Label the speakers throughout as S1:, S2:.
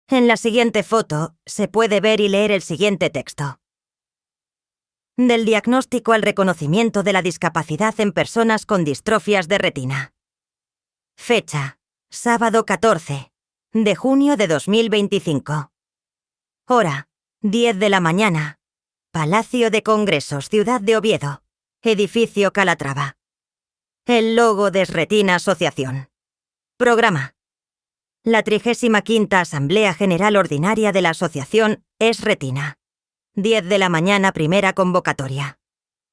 S1: En la siguiente foto se puede ver y leer el siguiente texto. Del diagnóstico al reconocimiento de la discapacidad en personas con distrofias de retina. Fecha: sábado 14 de junio de 2025. Hora: 10 de la mañana. Palacio de Congresos, Ciudad de Oviedo. Edificio Calatrava. El logo de Esretina Asociación. Programa: la 35ª Asamblea General Ordinaria de la Asociación Esretina. 10 de la mañana, primera convocatoria.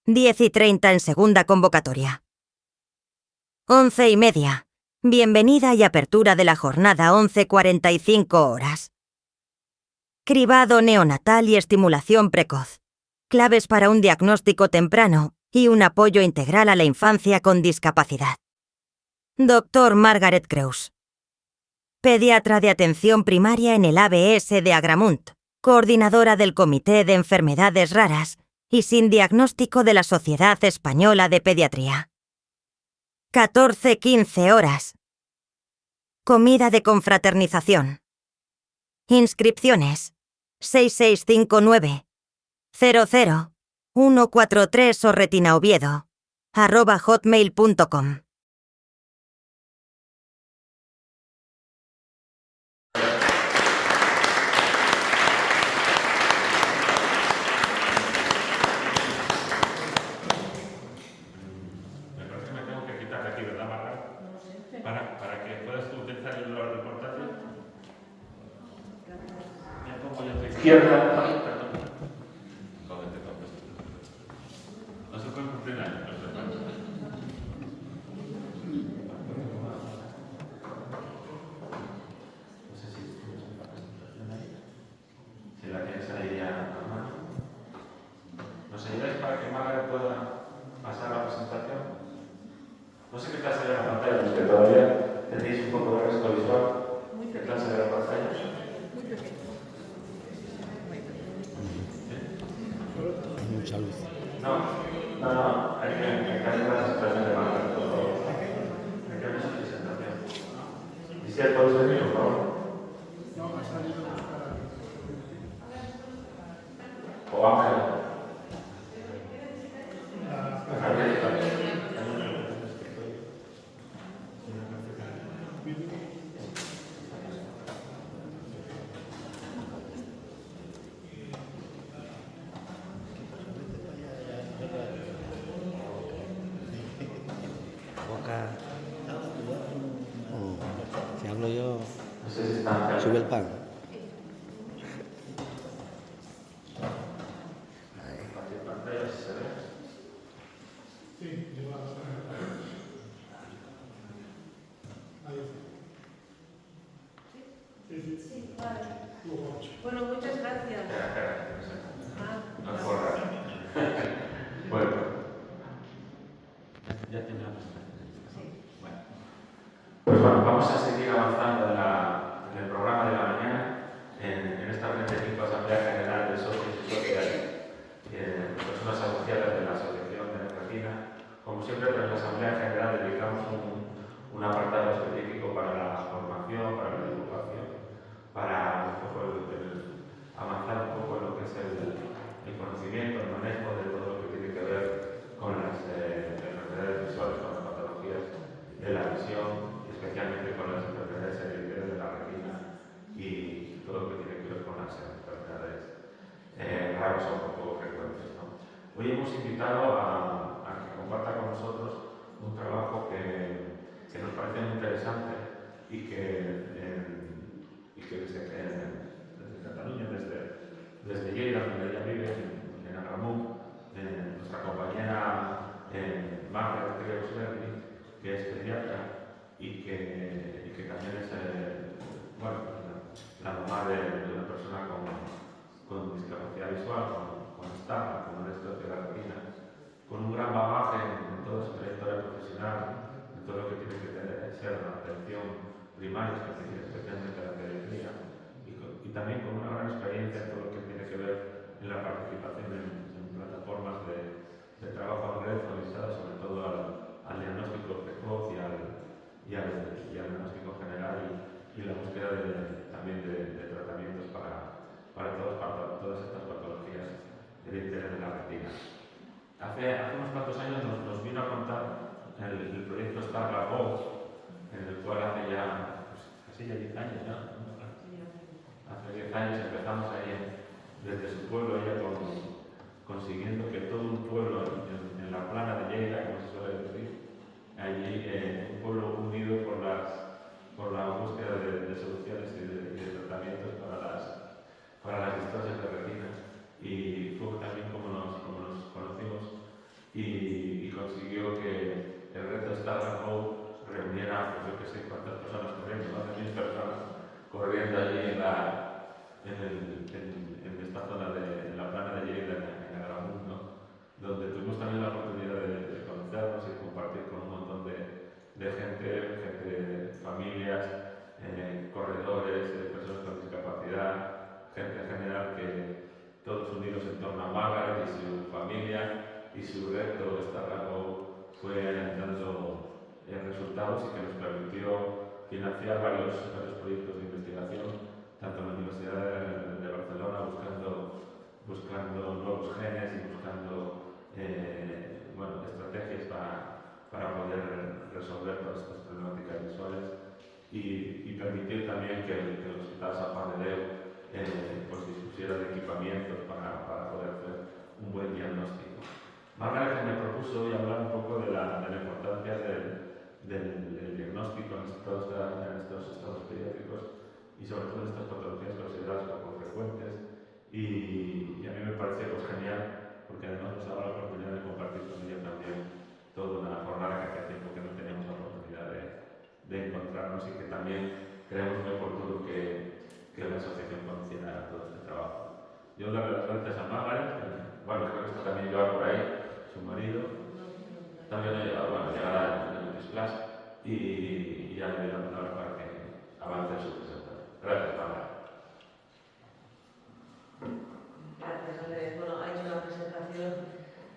S1: 10:30 en segunda convocatoria. 11:30. Bienvenida y apertura de la jornada 11:45 horas. Cribado neonatal y estimulación precoz. Claves para un diagnóstico temprano y un apoyo integral a la infancia con discapacidad. Dr. Margaret Creus. Pediatra de atención primaria en el ABS de Agramunt, coordinadora del Comité de Enfermedades Raras y sin diagnóstico de la Sociedad Española de Pediatría. 14:15 horas. Comida de confraternización. Inscripciones: 6659 00 143 o retinaoviedo @hotmail.com.
S2: Para que puedas tú utilizar el portátil. Me pongo yo a tu izquierda. Perdón. No se puede cumplir años. No sé si tienes una presentación ahí. Si la tienes ahí ya a mano. ¿Nos ayudáis para que Margaret pueda pasar la presentación? No sé qué tal se ve la pantalla, los que todavía tenéis un poco de resto visual. ¿Qué tal se ve la pantalla?
S3: Muy pequeño.
S4: Mucha luz.
S2: No, hay que hacer la presentación de Margaret, por favor. Hay que ver su presentación. ¿Y si hay todos venir, por favor? O Ángel.
S4: Boca. Si hablo yo,
S2: No sé si están.
S4: sube el pan.
S2: Pantalla, si se ve.
S3: Bueno, muchas gracias.
S2: No corra. Bueno. Ya terminamos. Bueno. Pues bueno, vamos a seguir avanzando en el programa de la mañana, en esta 35 Asamblea General de Socios y Socias, personas asociadas de la Asociación de Retina. Como siempre, tras la Asamblea General dedicamos un apartado específico para la formación, para la divulgación, para un poco avanzar un poco en lo que es el conocimiento, el manejo de todo lo que tiene que ver con las enfermedades visuales, con las patologías de la visión, especialmente con las enfermedades hereditarias de la retina y todo lo que tiene que ver con las enfermedades raras o poco frecuentes, ¿no? Hoy hemos invitado a que comparta con nosotros un trabajo que nos parece muy interesante y que desde Cataluña, desde Lleida, donde ella vive, en Agramunt, nuestra compañera Margaret Creus, que es pediatra y que también es la mamá de una persona con discapacidad visual, con estampa, con una distrofia de la retina, con un gran bagaje en toda su trayectoria profesional, en todo lo que tiene que ser la atención primaria, especialmente la pediatría, y también con una gran experiencia en todo lo que tiene que ver en la participación en plataformas de trabajo en red orientadas sobre todo al diagnóstico precoz y al diagnóstico general y la búsqueda también de tratamientos hace unos cuantos años nos vino a contar el proyecto Starlab Go, en el cual hace ya, pues, casi ya 10 años, ¿no? Hace 10 años empezamos ahí desde su pueblo, ella consiguiendo que todo un pueblo en la plana de Lleida, como se suele decir, allí un pueblo unido por la búsqueda de soluciones y de tratamientos para las distrosias de retina. Y fue también como nos conocimos y consiguió que el reto Starlab Go reuniera, pues yo que sé cuántas personas corriendo, más de 1000 personas corriendo allí en esta zona en la plana de Lleida, en Agramunt, ¿no? Donde tuvimos también la oportunidad de conocernos y compartir con un montón de gente, familias, corredores, personas con discapacidad, gente en general, que todos unidos en torno a Margaret y su familia y su reto Starlab Go fue dando resultados y que nos permitió financiar varios proyectos de investigación, tanto en la Universidad de Barcelona, buscando nuevos genes y buscando estrategias para poder resolver todas estas problemáticas visuales y permitir también que el Hospital San Juan de Déu pues dispusiera de equipamientos para poder hacer un buen diagnóstico. Margaret me propuso hoy hablar un poco de la importancia del diagnóstico en estos estados pediátricos y sobre todo en estas patologías consideradas poco frecuentes y a mí me parece pues, genial porque además nos daba la oportunidad de compartir con ella también toda una jornada que hacía tiempo que no teníamos la oportunidad de encontrarnos y que también creemos muy oportuno que la asociación conociera todo este trabajo. Yo le doy las gracias a Margaret, bueno, creo que esto también lleva por ahí su marido, también llegará en el clase y ya le doy la palabra para que avance su presentación. Gracias, Margaret.
S3: Gracias, Andrés. Bueno, ha hecho una presentación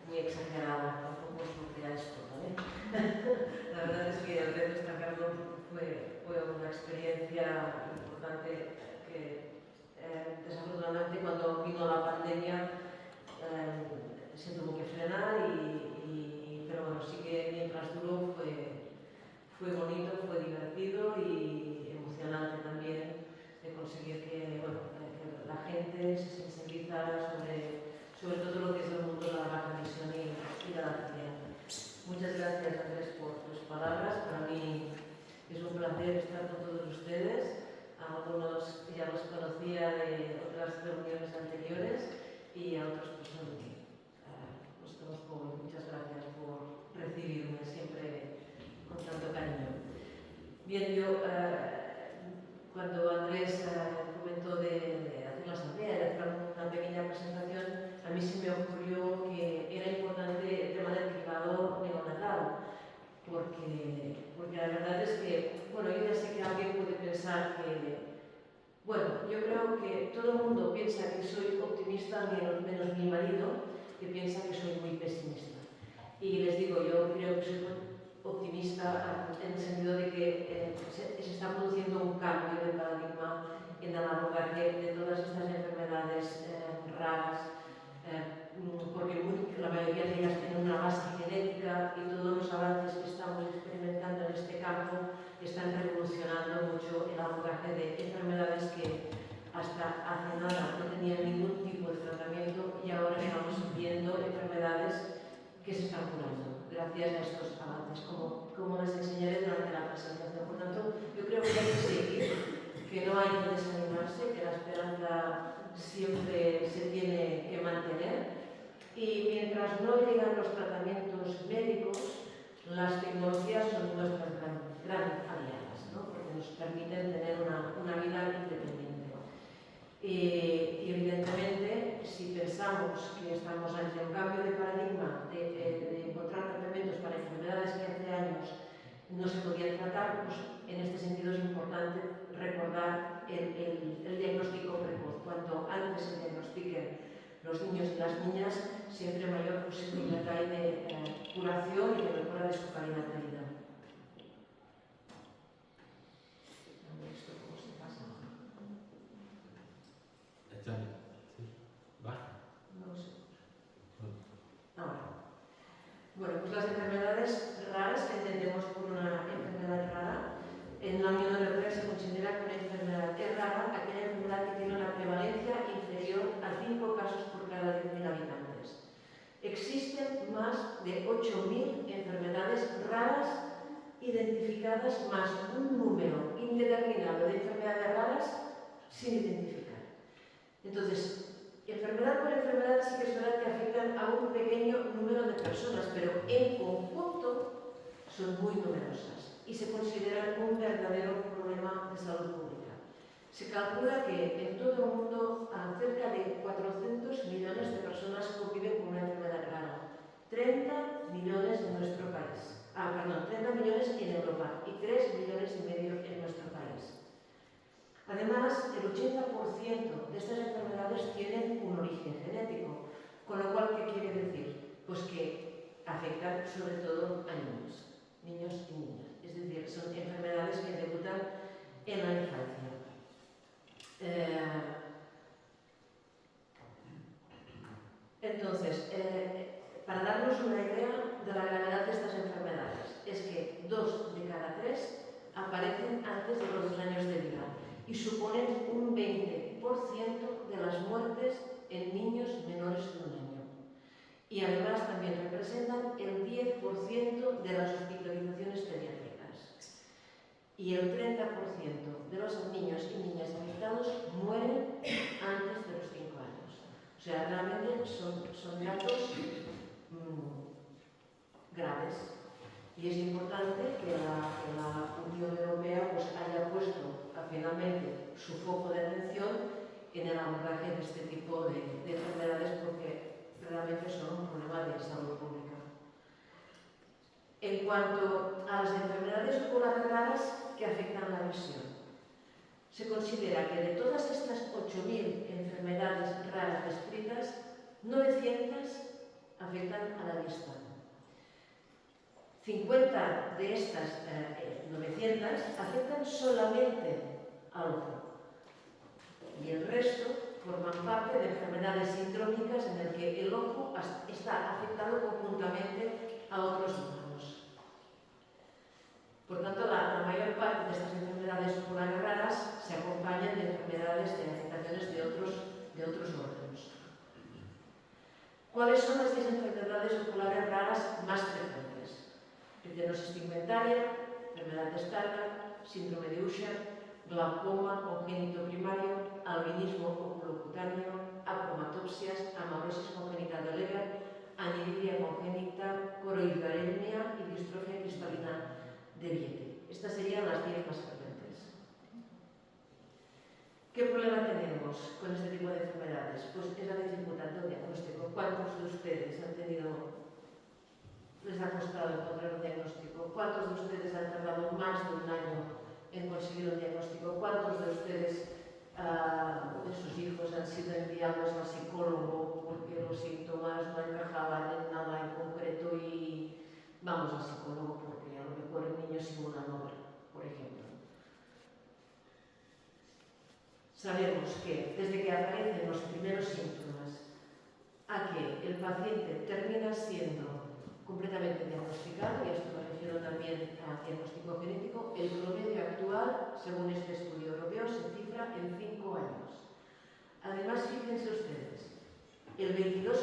S3: muy exagerada, tampoco surgía esto, ¿vale? La verdad es que el reto destacarlo fue una experiencia importante que desafortunadamente cuando vino la pandemia se tuvo que frenar pero bueno, sí que mientras duró fue bonito, fue divertido y emocionante también de conseguir que la gente se sensibilizara sobre todo lo que es el mundo de la baja visión y de la retina. Muchas gracias, Andrés, por tus palabras. Para mí es un placer estar con todos ustedes. A algunos ya los conocía de otras reuniones anteriores y a otros pues los conozco hoy. Muchas gracias por recibirme siempre con tanto cariño. Bien, yo cuando Andrés comentó de hacer la asamblea, de hacer una pequeña presentación, a mí se me ocurrió que era importante el tema del cribado neonatal, porque la verdad es que, bueno, yo ya sé que alguien puede pensar que, bueno, yo creo que todo el mundo piensa que soy optimista, menos mi marido, que piensa que soy muy pesimista. Y les digo, yo creo que soy optimista en el sentido de que se está produciendo un cambio de paradigma en el abordaje de todas estas enfermedades raras, porque la mayoría de ellas tienen una base genética y todos los avances que estamos experimentando en este campo están revolucionando mucho el abordaje de enfermedades que hasta hace nada no tenían ningún tipo de tratamiento y ahora estamos viendo enfermedades que se están curando gracias a estos avances, como les enseñaré durante la presentación. Por tanto, yo creo que hay que seguir, que no hay que desanimarse, que la esperanza siempre se tiene que mantener y mientras no llegan los tratamientos médicos, las tecnologías son nuestras gran aliadas, ¿no? Porque nos permiten tener una vida independiente. Y evidentemente, si pensamos que estamos ante un cambio de paradigma de encontrar tratamientos para enfermedades que hace años no se podían tratar, pues en este sentido es importante recordar el diagnóstico precoz. Cuanto antes se diagnostiquen los niños y las niñas, siempre mayor posibilidad hay de curación y de mejora de su calidad de vida. ¿Esto cómo se pasa?
S2: ¿Va?
S3: No lo sé. Ahora. diagnosticadas más un número indeterminado de enfermedades raras sin identificar. Entonces, enfermedad por enfermedad sí que es verdad que afectan a un pequeño número de personas, pero en conjunto son muy numerosas y se consideran un verdadero problema de salud pública. Se calcula que en todo el mundo cerca de 400 millones de personas conviven con una enfermedad rara. 30 millones en nuestro país. 30 millones en Europa y 3,5 millones en nuestro país. Además, el 80% de estas enfermedades tienen un origen genético, con lo cual, ¿qué quiere decir? Pues que afectan sobre todo a niños y niñas. Es decir, son enfermedades que debutan en la infancia. Entonces, para darnos una idea de la gravedad de estas enfermedades, es que 2 de cada 3 aparecen antes de los 2 años de vida y suponen un 20% de las muertes en niños menores de 1 año. Y además también representan el 10% de las hospitalizaciones pediátricas. Y el 30% de los niños y niñas afectados mueren antes de los 5 años. O sea, realmente son datos graves. Y es importante que la Unión Europea pues, haya puesto finalmente su foco de atención en el abordaje de este tipo de enfermedades porque realmente son un problema de salud pública. En cuanto a las enfermedades oculares raras que afectan la visión, se considera que de todas estas 8.000 enfermedades raras descritas, 900 afectan a la vista. 50 de estas 900 afectan solamente al ojo y el resto forman parte de enfermedades sindrómicas en las que el ojo está afectado conjuntamente a otros órganos. Por tanto, la mayor parte de estas enfermedades oculares raras se acompañan de enfermedades de afectaciones de otros órganos. ¿Cuáles son las 10 enfermedades oculares raras más frecuentes? Retinosis pigmentaria, enfermedad de Stargardt, síndrome de Usher, glaucoma congénito primario, albinismo oculocutáneo, acromatopsias, amaurosis congénita de Leber, aniridia congénita, coroidaemia y distrofia cristalina de Viette. Estas serían las 10 más frecuentes. ¿Qué problema tenemos con este tipo de enfermedades? Pues es la dificultad del diagnóstico. ¿Cuántos de ustedes les ha costado encontrar un diagnóstico? ¿Cuántos de ustedes han tardado más de un año en conseguir un diagnóstico? ¿Cuántos de ustedes, de sus hijos, han sido enviados al psicólogo porque los síntomas no encajaban en nada en concreto y vamos al psicólogo porque a lo mejor el niño simula no ver, por ejemplo? Sabemos que desde que aparecen los primeros síntomas a que el paciente termina siendo completamente diagnosticado, y a esto me refiero también al diagnóstico genético, el promedio actual, según este estudio europeo, se cifra en 5 años. Además, fíjense ustedes, el 22%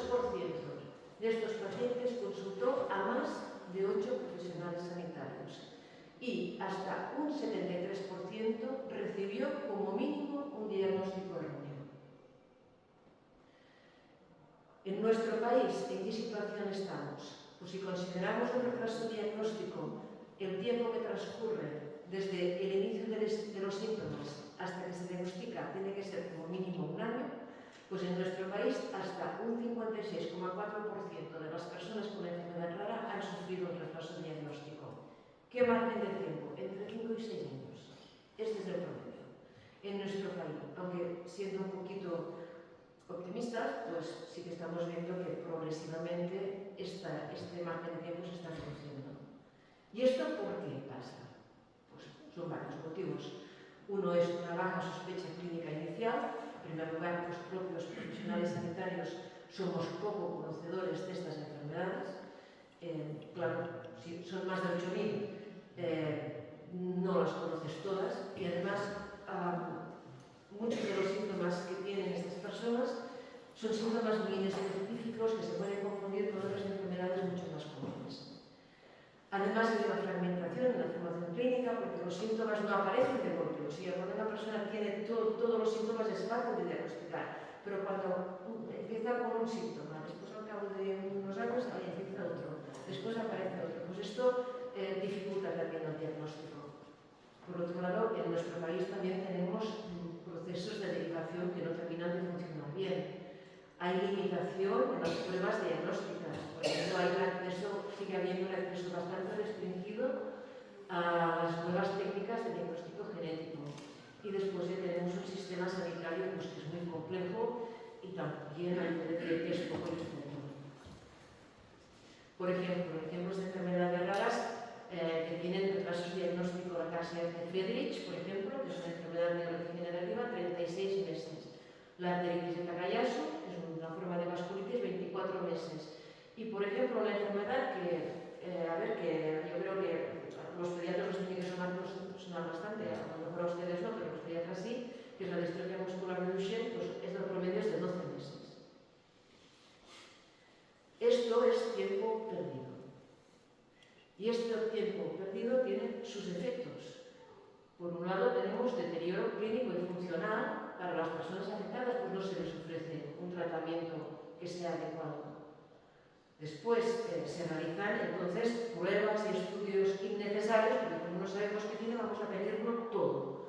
S3: de estos pacientes consultó a más de 8 profesionales sanitarios y hasta un 73% recibió como mínimo un diagnóstico erróneo. En nuestro país, ¿en qué situación estamos? Pues si consideramos un retraso diagnóstico el tiempo que transcurre desde el inicio de los síntomas hasta que se diagnostica tiene que ser como mínimo un año, pues en nuestro país hasta un 56,4% de las personas con enfermedad rara han sufrido un retraso diagnóstico. ¿Qué margen de tiempo? Entre 5 y 6 años. Este es el promedio en nuestro país, aunque siendo un poquito optimistas, pues sí que estamos viendo que progresivamente este margen de tiempo se está reduciendo. ¿Y esto por qué pasa? Pues son varios motivos. Uno es una baja sospecha clínica inicial. En primer lugar, los propios profesionales sanitarios somos poco conocedores de estas enfermedades. Claro, si son más de 8.000, no las conoces todas y además muchos de los síntomas que tienen estas personas son síntomas muy inespecíficos que se pueden confundir con otras enfermedades mucho más comunes. Además de la fragmentación en la formación clínica, porque los síntomas no aparecen de golpe. O sea, cuando una persona tiene todos los síntomas es fácil de diagnosticar, pero cuando empieza con un síntoma, después al cabo de unos años empieza otro, después aparece otro, pues esto dificulta también el diagnóstico. Por otro lado, en nuestro país también tenemos procesos de derivación que no terminan de funcionar bien. Hay limitación en las pruebas diagnósticas, por ejemplo, sigue habiendo un acceso bastante restringido a las nuevas técnicas de diagnóstico genético. Y después ya tenemos un sistema sanitario pues, que es muy complejo y también que es poco efectivo. Por ejemplo, ejemplos de enfermedades raras que tienen retrasos diagnósticos, la ataxia de Friedrich, por ejemplo, que es una enfermedad neurodegenerativa, 36 meses. La enteritis de Takayasu, que es una forma de vasculitis, 24 meses. Y, por ejemplo, una enfermedad que, que yo creo que los pediatras los tienen que sonar bastante, a lo mejor a ustedes no, pero los pediatras sí, que es la distrofia muscular de Duchenne, pues es de promedios de 12 meses. Esto es tiempo perdido. Y este tiempo perdido tiene sus efectos. Por un lado tenemos deterioro clínico y funcional para las personas afectadas, pues no se les ofrece un tratamiento que sea adecuado. Después se realizan entonces pruebas y estudios innecesarios, porque como no sabemos qué tiene, vamos a pedirlo todo.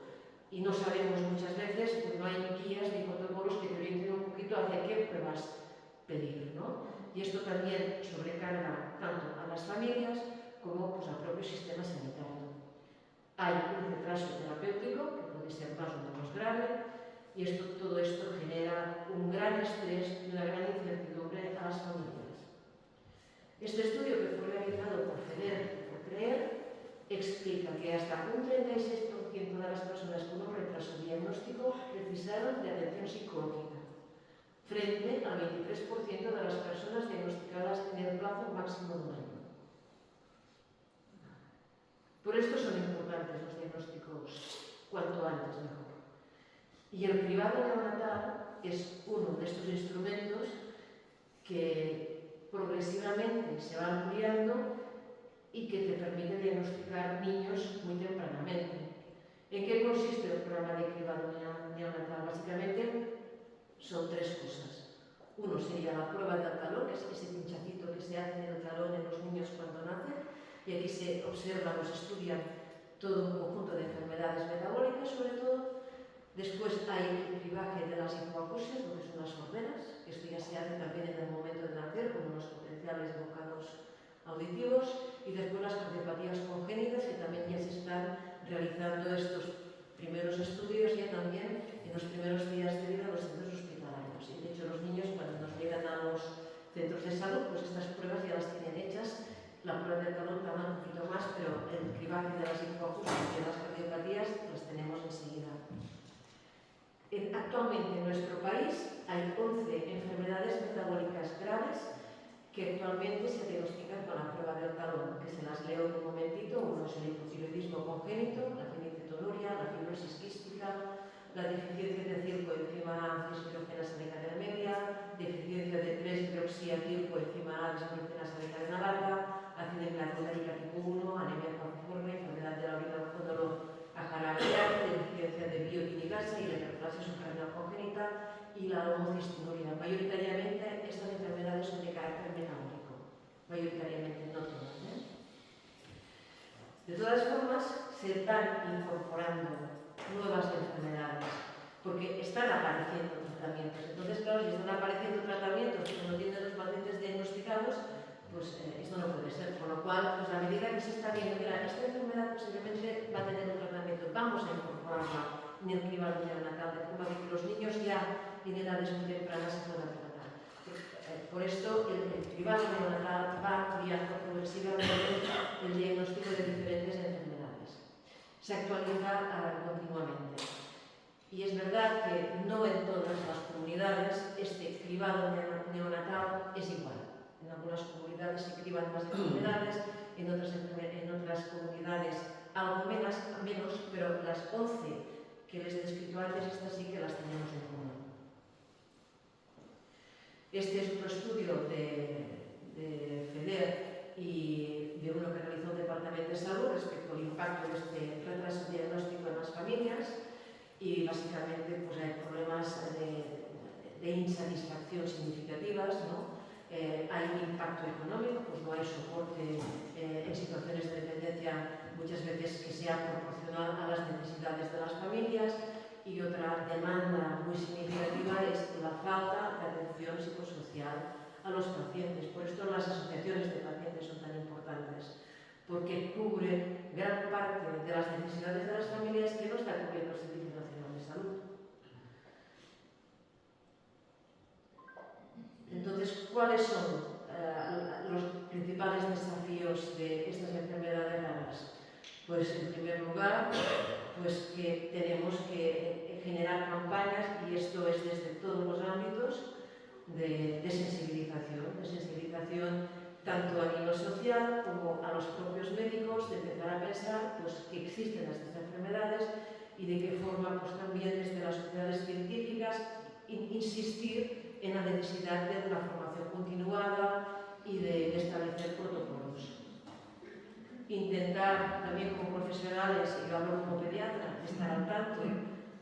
S3: Y no sabemos muchas veces, pues no hay guías ni protocolos que te orienten un poquito hacia qué pruebas pedir, ¿no? Y esto también sobrecarga tanto a las familias como pues, al propio sistema sanitario. Hay un retraso terapéutico que puede ser más o menos grave y todo esto genera un gran estrés y una gran incertidumbre a las familias. Este estudio que fue realizado por FEDER y por CREER explica que hasta un 36% de las personas con un retraso diagnóstico precisaron de atención psicológica, frente al 23% de las personas diagnosticadas en el plazo máximo de un año. Por esto son importantes los diagnósticos cuanto antes mejor. Y el cribado neonatal es uno de estos instrumentos que progresivamente se va ampliando y que te permite diagnosticar niños muy tempranamente. ¿En qué consiste el programa de cribado neonatal? Básicamente son tres cosas. Uno sería la prueba del talón, que es ese pinchacito que se hace en el talón en los niños cuando nacen, y aquí se observa, se estudia todo un conjunto de enfermedades metabólicas, sobre todo. Después hay el cribaje de las hipoacusias, lo que son las sorderas, que esto ya se hace también en el momento de nacer, como los potenciales bocados auditivos, y después las cardiopatías congénitas, que también ya se están realizando estos primeros estudios ya también en los primeros días de vida en los centros hospitalarios. Y de hecho los niños cuando nos llegan a los centros de salud, pues estas pruebas ya las tienen hechas. La prueba del talón tarda un poquito más, pero el cribaje de las hipoacusias y de las cardiopatías las tenemos enseguida. Actualmente en nuestro país hay 11 enfermedades metabólicas graves que actualmente se diagnostican con la prueba del talón, que se las leo en un momentito. Uno es el hipotiroidismo congénito, la fenilcetonuria, la fibrosis quística, la deficiencia de circoenzima A deshidrogenasa de cadena media, deficiencia de 3-hidroxiatircoenzima A deshidrogenasa de cadena larga, acidemia clorhídrica tipo 1, anemia falciforme, enfermedad de la orina Ajarabia, deficiencia de biotinigasa y la hiperplasia subrenal congénita y la homocistinuria. Mayoritariamente estas enfermedades son de carácter metabólico, mayoritariamente, no todas. De todas formas, se están incorporando nuevas enfermedades, porque están apareciendo tratamientos. Entonces, claro, si están apareciendo tratamientos que no tienen los pacientes diagnosticados, pues esto no puede ser. Con lo cual, pues a medida que se está viendo, mira, esta enfermedad posiblemente va a tener un tratamiento, vamos a incorporarla en el cribado neonatal, de forma que los niños ya en edades muy tempranas se puedan tratar. Por esto, el cribado neonatal va ampliando progresivamente el diagnóstico de diferentes enfermedades. Se actualiza continuamente. Y es verdad que no en todas las comunidades este cribado neonatal es igual. En algunas comunidades se criban más enfermedades, en otras comunidades algo menos, pero las 11 que les he descrito antes, estas sí que las tenemos en común. Este es otro estudio de FEDER y de uno que realizó el Departamento concretamente salud respecto al impacto de este retraso diagnóstico en las familias y básicamente pues, hay problemas de insatisfacción significativas, ¿no? Hay un impacto económico, pues no hay soporte en situaciones de dependencia muchas veces que sea proporcional a las necesidades de las familias, y otra demanda muy significativa es la falta de atención psicosocial a los pacientes. Por esto las asociaciones de pacientes son tan importantes, porque cubren gran parte de las necesidades de las familias que no está cubriendo el Servicio Nacional de Salud. Entonces, ¿cuáles son los principales desafíos de estas enfermedades raras? Pues, en primer lugar, pues que tenemos que generar campañas, y esto es desde todos los ámbitos, de sensibilización tanto a nivel social como a los propios médicos, de empezar a pensar pues, que existen estas enfermedades y de qué forma pues, también desde las sociedades científicas insistir en la necesidad de una formación continuada y de establecer protocolos. Intentar también como profesionales, y yo hablo como pediatra, estar al tanto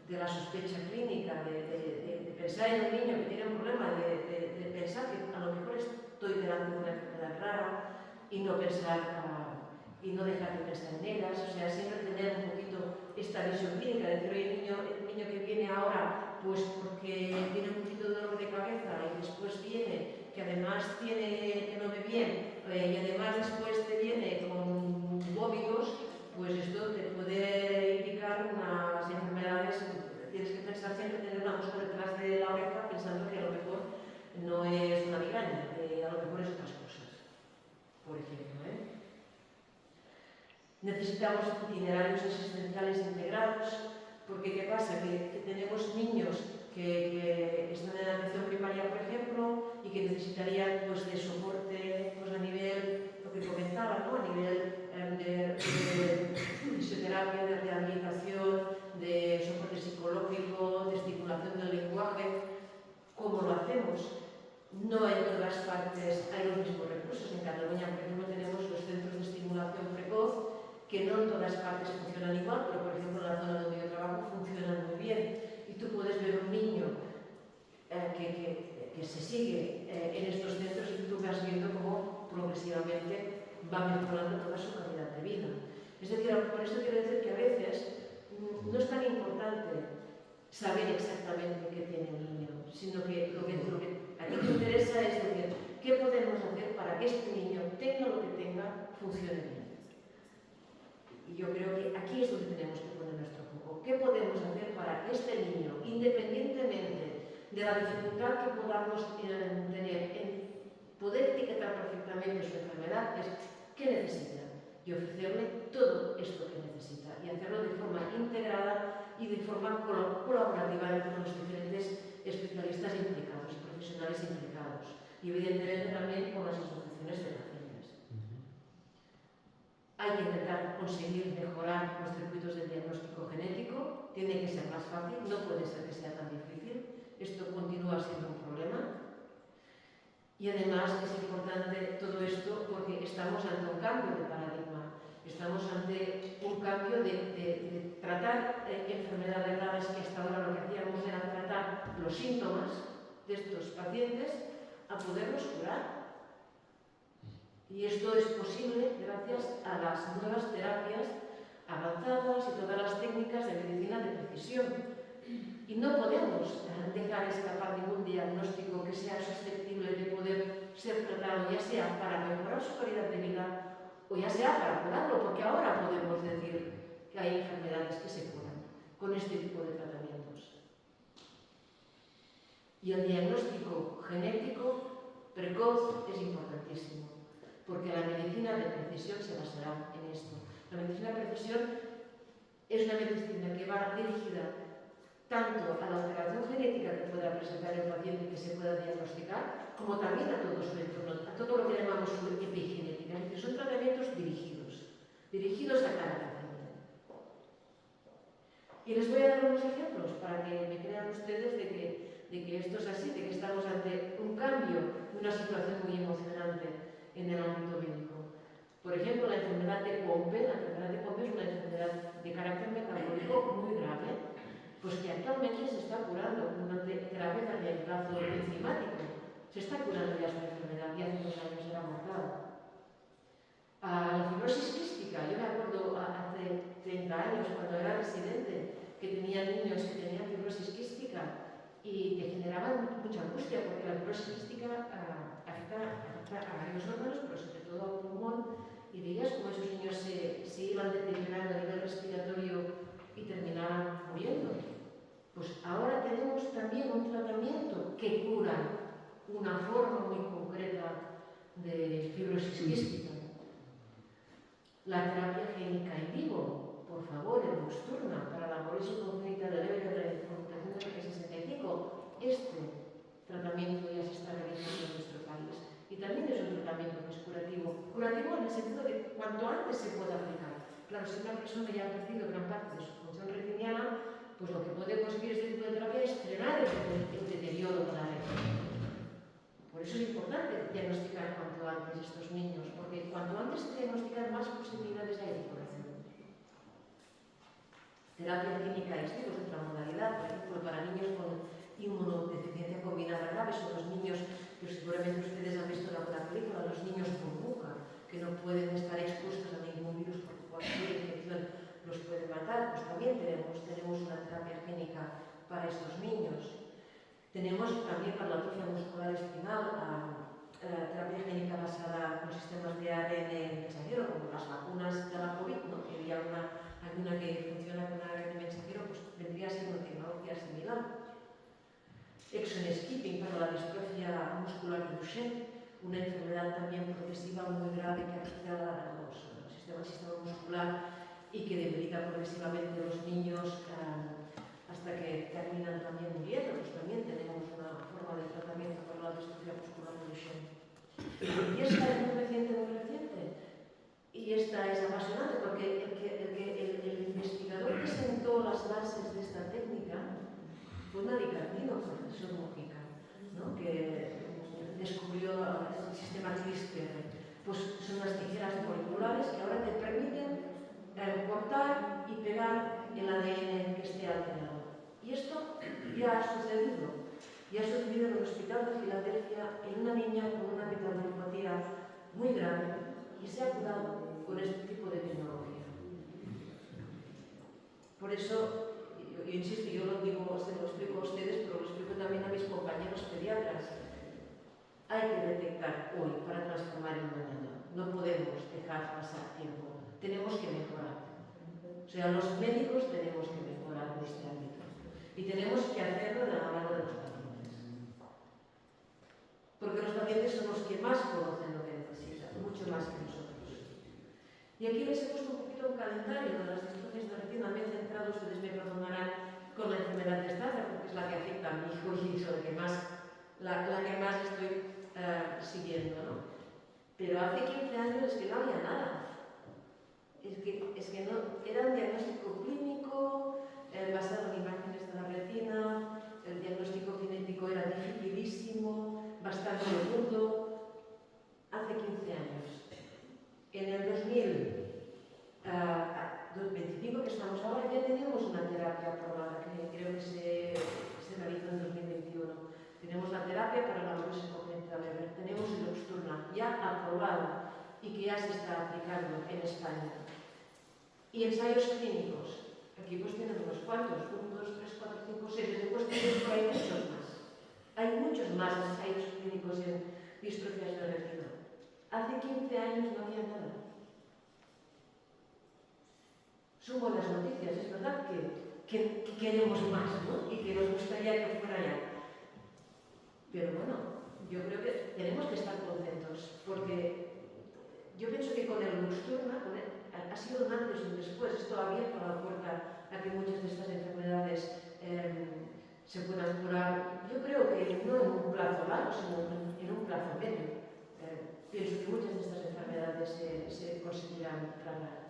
S3: de la sospecha clínica, de pensar en un niño que tiene un problema, de pensar que a lo mejor estoy delante de una enfermedad rara y no pensar y no dejar de pensar en ellas, o sea, siempre tener un poquito esta visión clínica, de decir, oye, el niño que viene ahora, pues porque tiene un poquito de dolor de cabeza y después viene, que además tiene que no ve bien, y además después te viene con vómitos, pues esto te puede indicar unas enfermedades. Tienes que pensar siempre tener una mosca detrás de la oreja pensando que a lo mejor no es una migraña, a lo mejor es otras cosas, por ejemplo. Necesitamos itinerarios asistenciales integrados, porque ¿qué pasa? Que tenemos niños que están en la atención primaria, por ejemplo, y que necesitarían pues, de soporte pues, a nivel, lo que comentaba, ¿no? A nivel de fisioterapia, de rehabilitación, de soporte psicológico, de estimulación del lenguaje. ¿Cómo lo hacemos? No en todas partes hay los mismos recursos. En Cataluña, por ejemplo, tenemos los centros de estimulación precoz, que no en todas partes funcionan igual, pero por ejemplo en la zona donde yo trabajo funcionan muy bien. Y tú puedes ver un niño que se sigue en estos centros y tú vas viendo cómo progresivamente va mejorando toda su calidad de vida. Es decir, con esto quiero decir que a veces no es tan importante saber exactamente qué tiene el niño, sino que lo que a ti te interesa es decir, ¿qué podemos hacer para que este niño tenga lo que tenga, funcione bien? Y yo creo que aquí es donde tenemos que poner nuestro foco. ¿Qué podemos hacer para que este niño, independientemente de la dificultad que podamos tener en poder etiquetar perfectamente su enfermedad, es qué necesita? Y ofrecerle todo esto que necesita y hacerlo de forma integrada y de forma colaborativa entre los diferentes especialistas implicados, profesionales implicados y evidentemente también con las asociaciones de pacientes. Hay que intentar conseguir mejorar los circuitos de diagnóstico genético, tiene que ser más fácil, no puede ser que sea tan difícil, esto continúa siendo un problema. Y además es importante todo esto porque estamos ante un cambio de paradigma, estamos ante un cambio de tratar enfermedades raras que hasta ahora lo que hacíamos era tratar los síntomas de estos pacientes a poderlos curar. Y esto es posible gracias a las nuevas terapias avanzadas y todas las técnicas de medicina de precisión. Y no podemos dejar escapar ningún diagnóstico que sea susceptible de poder ser tratado, ya sea para mejorar su calidad de vida o ya sea para curarlo, porque ahora podemos decir que hay enfermedades que se curan con este tipo de tratamientos. Y el diagnóstico genético precoz es importantísimo, porque la medicina de precisión se basará en esto. La medicina de precisión es una medicina que va dirigida tanto a la alteración genética que pueda presentar el paciente que se pueda diagnosticar, como también a todo su entorno, a todo lo que llamamos su epigenética. Es decir, son tratamientos dirigidos a cada paciente. Y les voy a dar unos ejemplos para que me crean ustedes de que esto es así, de que estamos ante un cambio, una situación muy emocionante en el ámbito médico. Por ejemplo, la enfermedad de Pompe. La enfermedad de Pompe es una enfermedad de carácter metabólico muy grave, pues que actualmente se está curando con una terapia de reemplazo enzimático. Se está curando ya esta enfermedad y hace unos años era mortal. La fibrosis quística, yo me acuerdo hace 30 años, cuando era residente, que tenía niños que tenían fibrosis quística y que generaban mucha angustia, porque la fibrosis quística afecta a varios órganos, pero sobre todo al pulmón, y veías cómo esos niños se iban deteriorando a nivel respiratorio y terminaban muriendo. Pues ahora tenemos también un tratamiento que cura una forma muy concreta de fibrosis quística. La terapia génica in vivo, por favor, el Luxturna, para la amoresia congénita de leve fermentación de RP65. Este tratamiento ya se está realizando en nuestro país. Y también es un tratamiento que es curativo. Curativo en el sentido de cuanto antes se pueda aplicar. Claro, si una persona ya ha perdido gran parte de su función retiniana, pues lo que puede conseguir este tipo de terapia es frenar el deterioro de la retina. Por eso es importante diagnosticar cuanto antes estos niños, porque cuanto antes se diagnostican, más posibilidades hay de curación. Terapia clínica ex vivo es otra modalidad, por ejemplo, para niños con inmunodeficiencia combinada grave, son los niños que seguramente ustedes han visto en alguna película, los niños burbuja, que no pueden estar expuestos a ningún virus porque cualquier infección los puede matar. Pues también tenemos una terapia clínica para estos niños. Tenemos también para la atrofia muscular espinal terapia génica basada con sistemas de ARN mensajero, como las vacunas de la COVID, ¿no? Que había alguna que funciona con ARN mensajero, pues vendría a ser una tecnología similar. Exon skipping para la distrofia muscular de Duchenne, una enfermedad también progresiva muy grave que afecta al sistema muscular y que debilita progresivamente a los niños hasta que terminan también muriendo. Pues también tenemos una forma de tratamiento para la distrofia muscular de Duchenne. Y esta es muy reciente. Y esta es apasionante porque el investigador que sentó las bases de esta técnica fue Maricardino, profesor Mujica, ¿no? Que descubrió el sistema CRISPR. Pues son las tijeras moleculares que ahora te permiten cortar y pegar el ADN que esté alterado. Y esto ya ha sucedido. Ya ha sucedido en el Hospital de Filadelfia en una niña con una metabulopatía muy grave y se ha curado con este tipo de tecnología. Por eso, yo insisto, yo lo digo, se lo explico a ustedes, pero lo explico también a mis compañeros pediatras. Hay que detectar hoy para transformar el mañana. No podemos dejar pasar tiempo. Tenemos que mejorar. O sea, los médicos tenemos que mejorar en este ámbito. Y tenemos que hacerlo de la mano de los pacientes. Porque los pacientes son los que más conocen lo que necesitan, mucho más que nosotros. Y aquí les he puesto un poquito un calendario de las distrofias de retina. Me he centrado, ustedes me perdonarán, con la enfermedad de Stargardt, porque es la que afecta a mi hijo y es la que más estoy siguiendo, ¿no? Pero hace 15 años es que no había nada. Es que no, era un diagnóstico clínico basado en imágenes de la retina, el diagnóstico genético era dificilísimo, bastante burdo, hace 15 años. En el 2025, que estamos ahora, ya tenemos una terapia aprobada, que creo que se realizó en 2021. Tenemos la terapia para la amoresia congénita leve, tenemos el Luxturna ya aprobado y que ya se está aplicando en España. Y ensayos clínicos, aquí pues tienen unos cuantos, 1, 2, 3, 4, 5, 6, después pero hay muchos más. Hay muchos más ensayos clínicos en distrofias de retina. Hace 15 años no había nada. Son buenas noticias, es verdad que queremos más, ¿no? Y que nos gustaría que fuera ya. Pero bueno, yo creo que tenemos que estar contentos, porque yo pienso que con el Luxturna, ha sido un antes y un después. Esto ha abierto la puerta a que muchas de estas enfermedades se puedan curar. Yo creo que no en un plazo largo, sino en un plazo medio. Pienso que muchas de estas enfermedades se conseguirán tratar.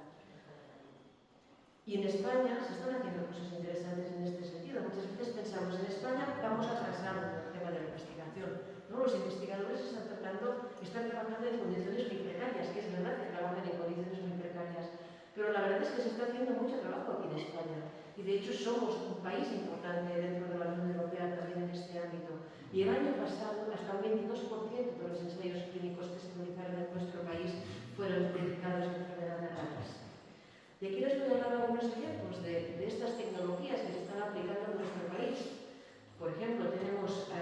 S3: Y en España se están haciendo cosas interesantes en este sentido. Muchas veces pensamos, en España vamos atrasados en el tema de la investigación. investigación. ¿No? Los investigadores están trabajando en condiciones muy precarias, que es verdad que trabajan en condiciones muy precarias, pero la verdad es que se está haciendo mucho trabajo aquí en España. Y de hecho somos un país importante dentro de la Unión Europea también en este ámbito. Y el año pasado hasta un 22% de los ensayos clínicos que se realizaron en nuestro país fueron dedicados a enfermedades raras. Y aquí les voy a dar algunos ejemplos de estas tecnologías que se están aplicando en nuestro país. Por ejemplo, tenemos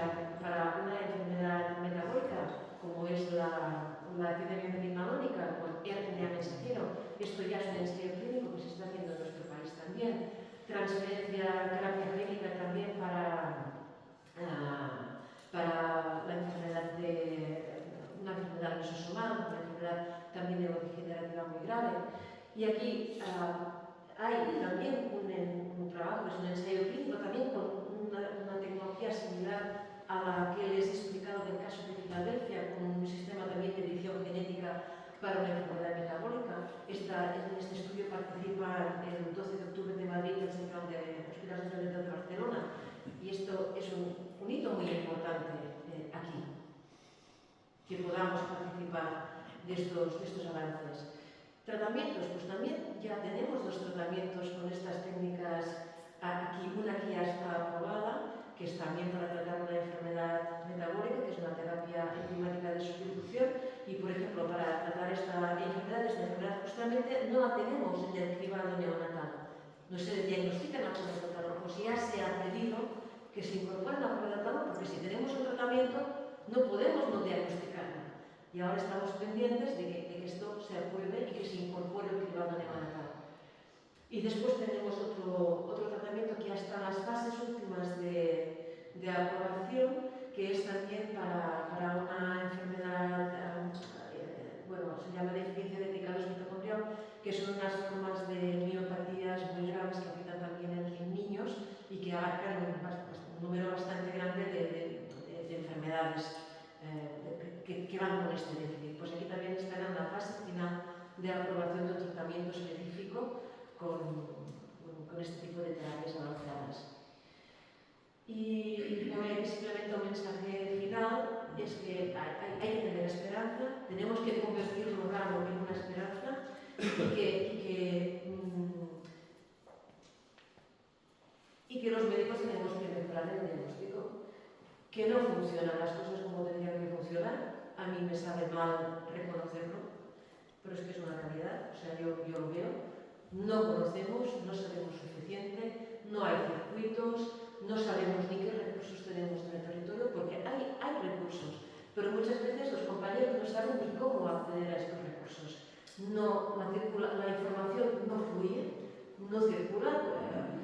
S3: para una enfermedad metabólica, como es la epidemia metilmalónica con RNA mensajero. Esto ya es un ensayo clínico que se está haciendo en nuestro país también. Transferencia terapia génica también para la enfermedad una enfermedad lisosomal, una enfermedad también neurodegenerativa muy grave. Y aquí hay también un trabajo, es un ensayo clínico también con una tecnología similar a la que les he explicado del caso de Filadelfia, con un sistema también de edición genética para una enfermedad metabólica. En este estudio participan el 12 de octubre de Madrid, el Centro de Hospital Central de Barcelona, y esto es un hito muy importante aquí, que podamos participar de estos avances. Tratamientos, pues también ya tenemos dos tratamientos con estas técnicas aquí, una que ya está aprobada, que es también para tratar una enfermedad metabólica, que es una terapia enzimática de sustitución, y por ejemplo, para tratar esta enfermedad justamente no la tenemos en el cribado neonatal. No se diagnostica en la prueba de tratamiento, ya se ha pedido que se incorpore en la prueba de tratamiento, porque si tenemos un tratamiento no podemos no diagnosticarlo. Y ahora estamos pendientes de que esto se apruebe y que se incorpore el cribado neonatal. Y después tenemos otro tratamiento que ya está en las fases últimas de aprobación, que es también para una enfermedad, se llama deficiencia de TK2 mitocondrial, que son unas formas de miopatías muy graves que afectan también en niños y que abarcan un número bastante grande de enfermedades que van con este déficit. Pues aquí también están en la fase final de aprobación de un tratamiento específico con este tipo de terapias avanzadas. Y simplemente un mensaje final es que hay que tener esperanza, tenemos que convertir lo raro en una esperanza y que los médicos tenemos que mejorar el diagnóstico, que no funcionan las cosas como tendrían que funcionar. A mí me sabe mal reconocerlo, pero es que es una realidad, o sea, yo lo veo. No conocemos, no sabemos suficiente, no hay circuitos, no sabemos ni qué recursos tenemos en el territorio, porque hay recursos, pero muchas veces los compañeros no saben ni cómo acceder a estos recursos. La información no fluye, no circula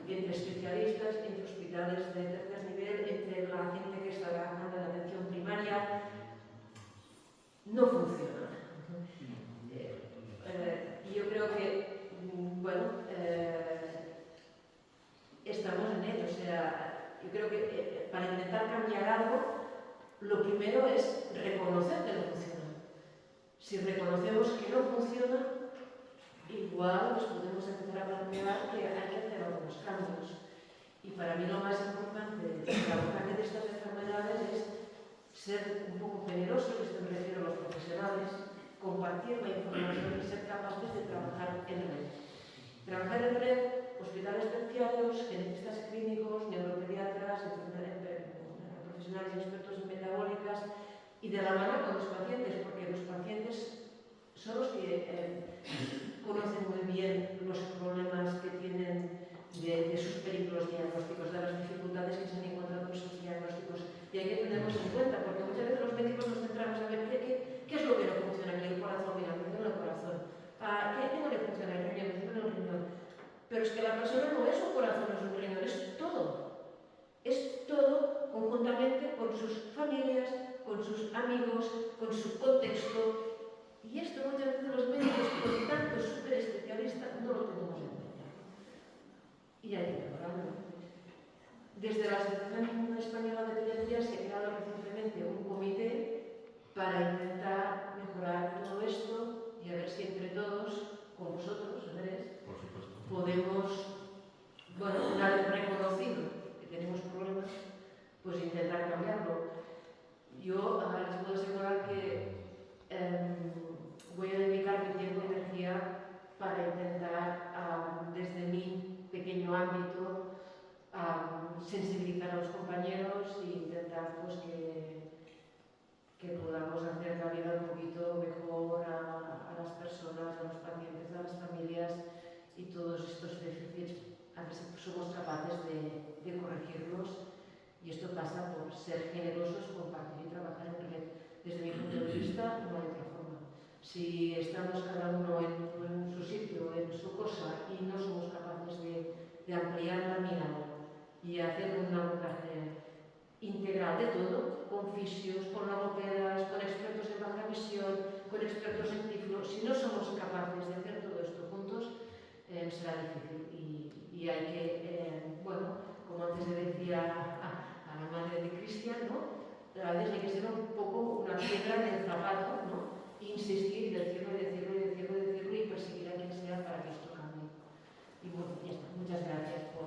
S3: entre especialistas, entre hospitales de tercer nivel, entre la gente que está trabajando en la atención primaria. No funciona. Y yo creo que estamos en ello. O sea, yo creo que para intentar cambiar algo, lo primero es reconocer que no funciona. Si reconocemos que no funciona, igual nos podemos empezar a plantear que hay que hacer algunos cambios. Y para mí lo más importante del abordaje de estas enfermedades es ser un poco generosos, esto me refiero a los profesionales, compartir la información y ser capaces de trabajar en red. Trabajar en red, hospitales terciarios, genetistas clínicos, neuropediatras, profesionales y expertos en metabólicas, y de la mano con los pacientes, porque los pacientes son los que conocen muy bien los problemas que tienen de sus periplos diagnósticos, de las dificultades que se han encontrado con esos diagnósticos. Y hay que tenerlos en cuenta, porque muchas veces los médicos nos centramos a ver qué es lo que no funciona aquí, el corazón, mira, me duele el corazón. ¿Qué no le funciona el riñón? Me duele el riñón. Pero es que la persona no es un corazón, no es un riñón, es todo. Es todo conjuntamente con sus familias, con sus amigos, con su contexto. Y esto muchas veces los médicos, con tantos súper especialistas, no lo tenemos en cuenta. Y hay que mejorarlo. Desde la Asociación Española de Pediatría se ha creado recientemente un comité para intentar mejorar todo esto y a ver si entre todos, con vosotros, Andrés, podemos, una vez reconocido que tenemos problemas, pues intentar cambiarlo. Yo les puedo asegurar que voy a dedicar mi tiempo y energía para intentar, desde mi pequeño ámbito, sensibilizar a los compañeros e intentar pues, que podamos hacer la vida un poquito mejor a las personas, a los pacientes, a las familias y todos estos déficits, a ver si somos capaces de corregirlos. Y esto pasa por ser generosos, compartir y trabajar en red. Desde mi punto de vista, no hay otra forma. Si estamos cada uno en su sitio, en su cosa, y no somos capaces de ampliar la mirada y hacer un abordaje integral de todo, con fisios, con logopedas, con expertos en baja visión, con expertos en tiflo, si no somos capaces de hacer todo esto juntos, será difícil. Y hay que, bueno, como antes le decía a la madre de Cristian, ¿no? A veces hay que ser un poco una piedra en el zapato, ¿no? Insistir y decirlo y decirlo y decirlo y decirlo y perseguir a quien sea para que esto cambie. Y bueno, ya está. Muchas gracias por...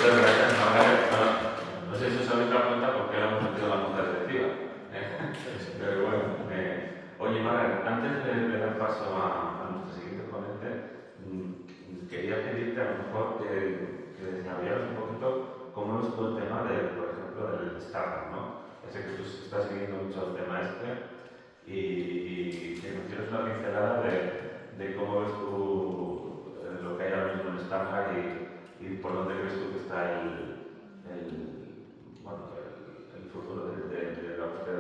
S2: Muchas gracias, Margaret. No sé si os habéis dado cuenta por qué le hemos metido la mujer directiva. Pero bueno, oye, Margaret, antes de dar paso a nuestro siguiente ponente, quería pedirte a lo mejor que desarrollaras un poquito cómo es todo el tema, por ejemplo, del startup, ¿no? Ya sé que tú estás siguiendo mucho el tema y que nos tienes una pincelada de cómo ves tú lo que hay ahora mismo en startup y por dónde crees tú que está el futuro de la búsqueda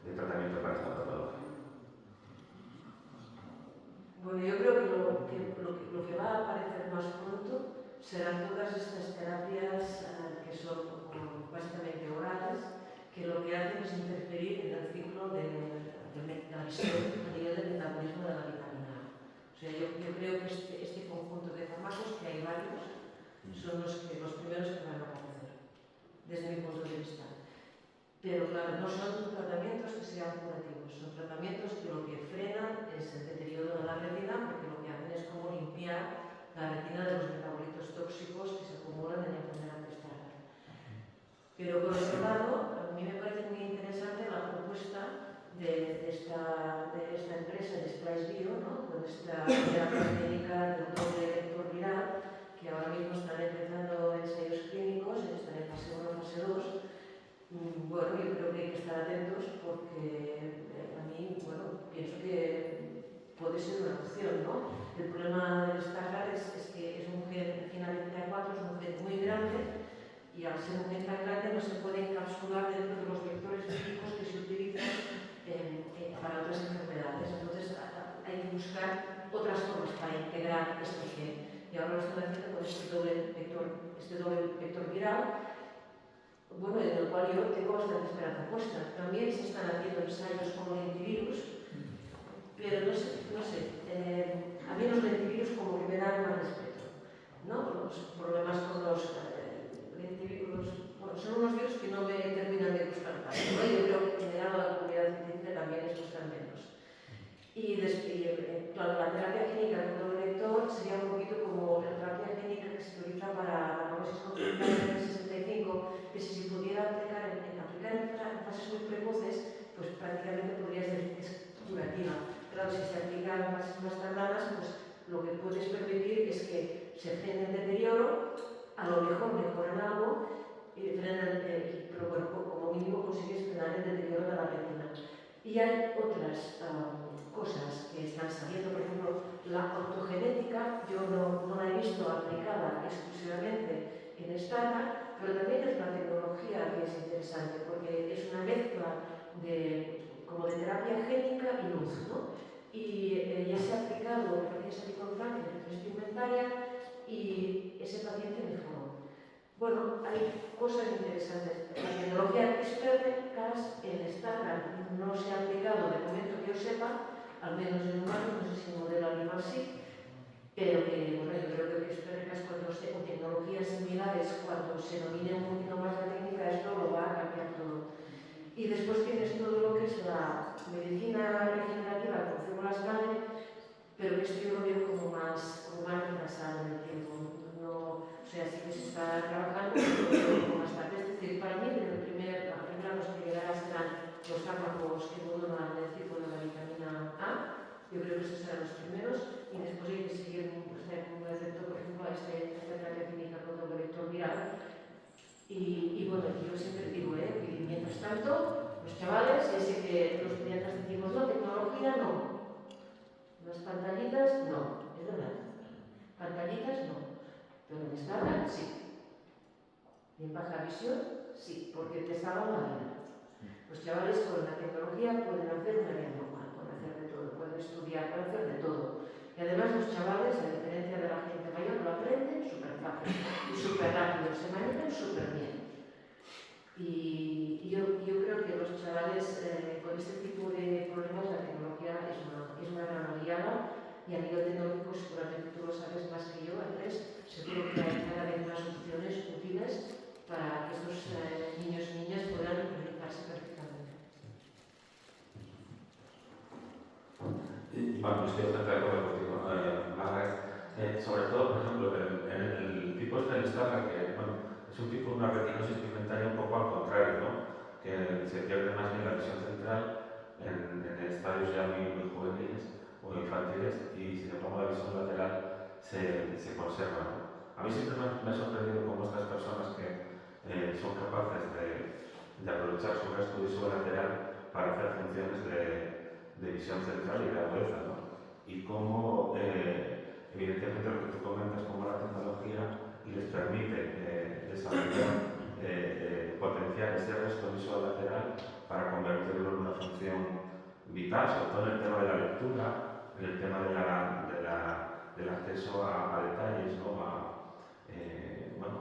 S2: de tratamiento para esta patología.
S3: Bueno, yo creo que lo que va a aparecer más pronto serán todas estas terapias que son básicamente orales, que lo que hacen es interferir en el ciclo de la visión a nivel del metabolismo de la vitamina A. O sea, yo creo que este conjunto de fármacos, que hay varios, son los primeros que van a aparecer, desde mi punto de vista. Pero claro, no son tratamientos que sean curativos, son tratamientos que lo que frenan es el deterioro de la retina, porque lo que hacen es como limpiar la retina de los metabolitos tóxicos que se acumulan en la enfermedad pestaña. Pero por otro lado, a mí me parece muy interesante la propuesta de esta empresa, de Splice Bio, ¿no? Con esta terapia clínica del doble vector viral, que ahora mismo están empezando ensayos clínicos, están en fase 1 fase 2. Bueno, yo creo que hay que estar atentos porque a mí, bueno, pienso que puede ser una opción, ¿no? El problema del Stargardt es que es un gen FINA24, es un gen muy grande y al ser un gen tan grande no se puede encapsular dentro de los vectores físicos que se utilizan para otras enfermedades. Entonces hay que buscar otras formas para integrar este gen. Y ahora lo están haciendo con este doble vector viral, bueno, en el cual yo tengo bastante esperanza puesta. También se están haciendo ensayos con los lentivirus, pero no sé, a mí los lentivirus como que me dan más respeto, ¿no? Los problemas con los lentivirus, bueno, son unos virus que no me terminan de gustar tanto, ¿no? Yo creo que en general a la comunidad científica también les gustan menos. Y claro, la terapia clínica con doble vector sería un poquito como la terapia clínica que se utiliza para la neurosis congenital en 65, que si se pudiera aplicar en fases muy precoces, pues prácticamente podrías decir que es curativa. Claro, si se aplica en fases más tardadas, pues lo que puedes permitir es que se frene el deterioro, a lo mejor mejoran algo, pero bueno, como mínimo consigues frenar el deterioro de la retina. Y hay otras cosas que están saliendo, por ejemplo, la ortogenética, yo no la he visto aplicada exclusivamente en Stargardt, pero también es una tecnología que es interesante, porque es una mezcla como de terapia génica y luz, ¿no? Y ya se ha aplicado gracias a Nicolfrank en la pigmentaria y ese paciente mejoró. Bueno, hay cosas interesantes. La tecnología CRISPR-Cas en Stargardt no se ha aplicado de momento que yo sepa, al menos en humanos, no sé si modelo animal sí, pero que, bueno, yo creo que CRISPR-Cas con tecnologías similares, cuando se domine un poquito más la técnica, esto lo va a cambiar todo. Y después pantallitas no, es verdad. Pantallitas no, pero en Starbucks sí. Y en baja visión sí, porque te salvan la vida. Los chavales con la tecnología pueden hacer una vida normal, pueden hacer de todo, pueden estudiar, pueden hacer de todo. Y además los chavales, a diferencia de la gente mayor, lo aprenden súper fácil y súper rápido, se manejan súper bien. Y yo creo que los chavales con este tipo de problemas, la tecnología es una gran aliada, y a nivel tecnológico seguramente tú lo sabes más que yo, Andrés, seguro que hay cada vez más opciones útiles para que estos niños y niñas puedan comunicarse perfectamente.
S2: Bueno, estoy bastante de acuerdo contigo, sobre todo, por ejemplo, en el tipo del Stargardt, que bueno, es un tipo de una retinosis pigmentaria un poco al contrario, ¿no? Que se pierde más bien la visión central en estadios ya muy juveniles o infantiles, y sin embargo la visión lateral se conserva, ¿no? A mí siempre me ha sorprendido cómo estas personas que son capaces de aprovechar su resto visual lateral para hacer funciones de visión central y de agudeza, ¿no? Y cómo, evidentemente, lo que tú comentas, cómo la tecnología les permite desarrollar, potenciar ese resto visual lateral para convertirlo en una función vital, sobre todo en el tema de la lectura, en el tema del acceso a detalles, ¿no?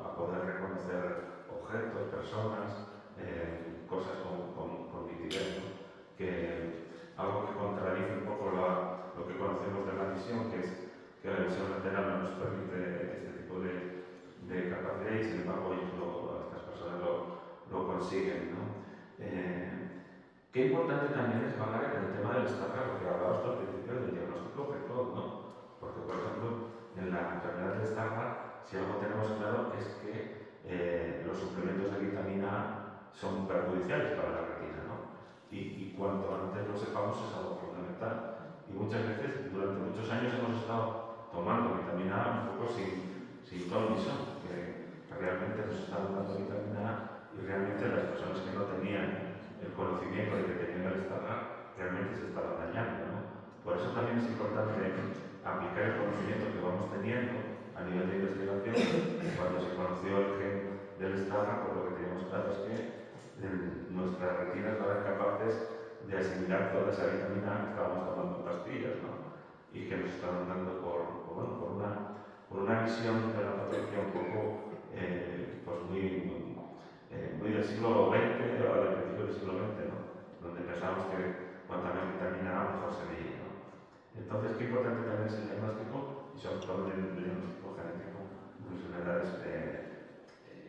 S2: A poder reconocer objetos, personas, cosas con nitidez, ¿no? Que algo que contradice un poco lo que conocemos de la visión, que es que la visión lateral no nos permite este tipo de capacidad, y sin embargo estas personas lo consiguen, ¿no? Qué importante también es hablar en el tema del Stargardt, porque hablabas tú al principio del diagnóstico precoz, ¿no? Porque, por ejemplo, en la enfermedad del Stargardt, si algo tenemos claro es que los suplementos de vitamina A son perjudiciales para la retina, ¿no? Y cuanto antes lo sepamos es algo fundamental. Y muchas veces, durante muchos años, hemos estado tomando vitamina A un poco sin ton ni son, que realmente nos estaban dando vitamina A, y realmente las personas que no tenían el conocimiento de que tenían el Stargardt realmente se estaban dañando, ¿no? Por eso también es importante aplicar el conocimiento que vamos teniendo a nivel de investigación. Cuando se conoció el gen del Stargardt, pues lo que teníamos claro es que nuestras retinas no eran capaces de asimilar toda esa vitamina A que estábamos tomando en pastillas, ¿no? Y que nos estaban dando por una visión de la patología un poco pues muy del siglo XX o del principio del siglo XX, ¿no? Donde pensábamos que cuanta más vitamina A mejor se veía, ¿no? Entonces, qué importante también es el diagnóstico, y sobre todo el diagnóstico genético de enfermedades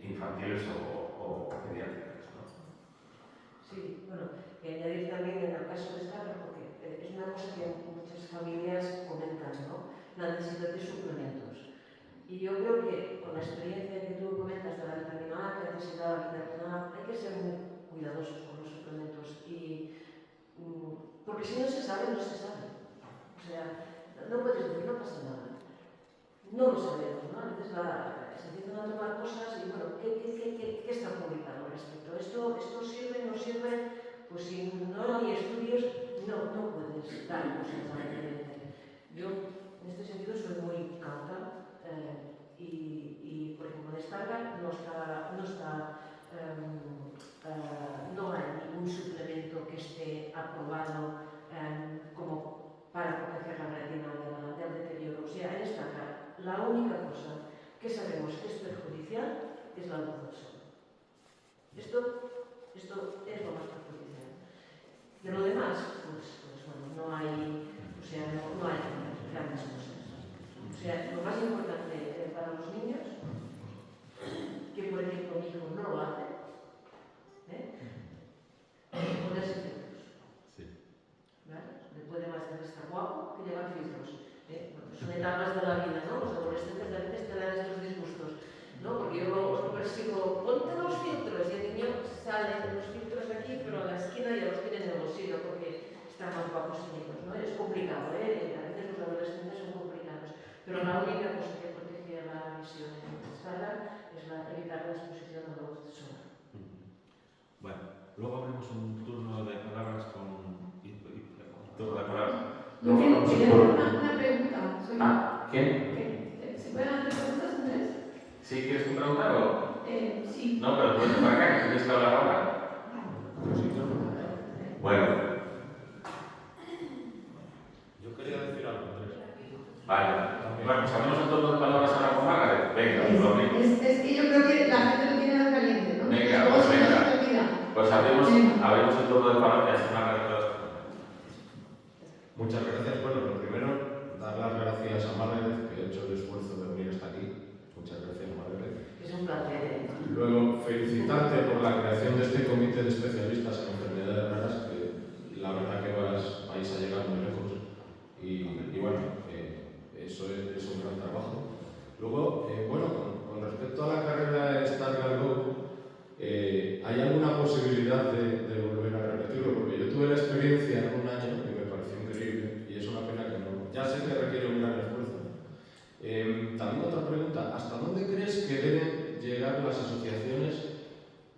S2: infantiles o pediátricas, ¿no?
S3: Sí, bueno, y añadir también en el caso de Stargardt, porque es una cosa que muchas familias comentan, ¿no? La necesidad de suplementos. Y yo creo que con la experiencia que tú comentas de la vitamina A, que antes se da la vitamina A, hay que ser muy cuidadosos con los suplementos. Porque si no se sabe, no se sabe. O sea, no puedes decir, no pasa nada. No lo sabemos, ¿no? A veces se empiezan a tomar cosas y, bueno, ¿qué está publicado al respecto? ¿Esto sirve, no sirve? Pues si no hay estudios, no puedes dar cosas abiertamente. Yo, en este sentido, soy muy cauta. Y por ejemplo, en Stargardt no hay ningún suplemento que esté aprobado como para proteger la retina del deterioro. O sea, en Stargardt la única cosa que sabemos que es perjudicial es la luz del sol. Esto es lo más perjudicial. De lo demás, pues bueno, no hay grandes cosas. O sea, lo más importante para los niños, que por ejemplo mi hijo no lo hace, es ponerse filtros.
S2: Sí.
S3: ¿Vale? Le puede más estar guapo que llevar filtros. Bueno, son etapas de la vida, ¿no? Los adolescentes a veces te dan estos disgustos, ¿no? Porque yo lo persigo, ponte los filtros, y el niño sale los filtros aquí, pero a la esquina ya los tiene en el bolsillo porque están más guapos y ellos, ¿no? Es complicado, ¿eh? A veces los adolescentes son complicados. Pero la única cosa que protege la visión en Stargardt es evitar la exposición a la luz solar.
S2: Bueno, luego abrimos un turno de palabras turno de palabras Luego vamos
S4: Quería
S2: por...
S4: hacer una pregunta.
S2: ¿Quién?
S4: ¿Se pueden hacer preguntas, Andrés?
S2: ¿Sí quieres tú preguntar o...?
S4: Sí.
S2: No, pero tú vete para acá, que tienes que hablar ahora. Bueno.
S5: Yo quería decir algo, Andrés.
S2: Vale. Bueno, pues abrimos el turno de palabras ahora con Margaret. Venga, lo abrimos.
S4: Es que yo creo que la gente lo tiene más caliente, ¿no?
S2: Venga,
S4: Luego
S2: pues
S4: se nos
S2: venga.
S4: olvida.
S2: Pues abrimos el turno de palabras.
S5: Muchas gracias. Bueno, lo primero, dar las gracias a Margaret, que ha hecho el esfuerzo de venir hasta aquí. Muchas gracias, Margaret.
S3: Es un placer.
S5: Luego, felicitarte por la creación de este comité de especialistas en enfermedades raras, que la verdad que vais a llegar muy lejos. Y bueno, eso es un gran trabajo. Luego, bueno, con respecto a la carrera de Stargardt Go, ¿hay alguna posibilidad de volver a repetirlo? Porque yo tuve la experiencia en un año y me pareció increíble y es una pena que no. Ya sé que requiere un gran esfuerzo. También otra pregunta, ¿hasta dónde crees que deben llegar las asociaciones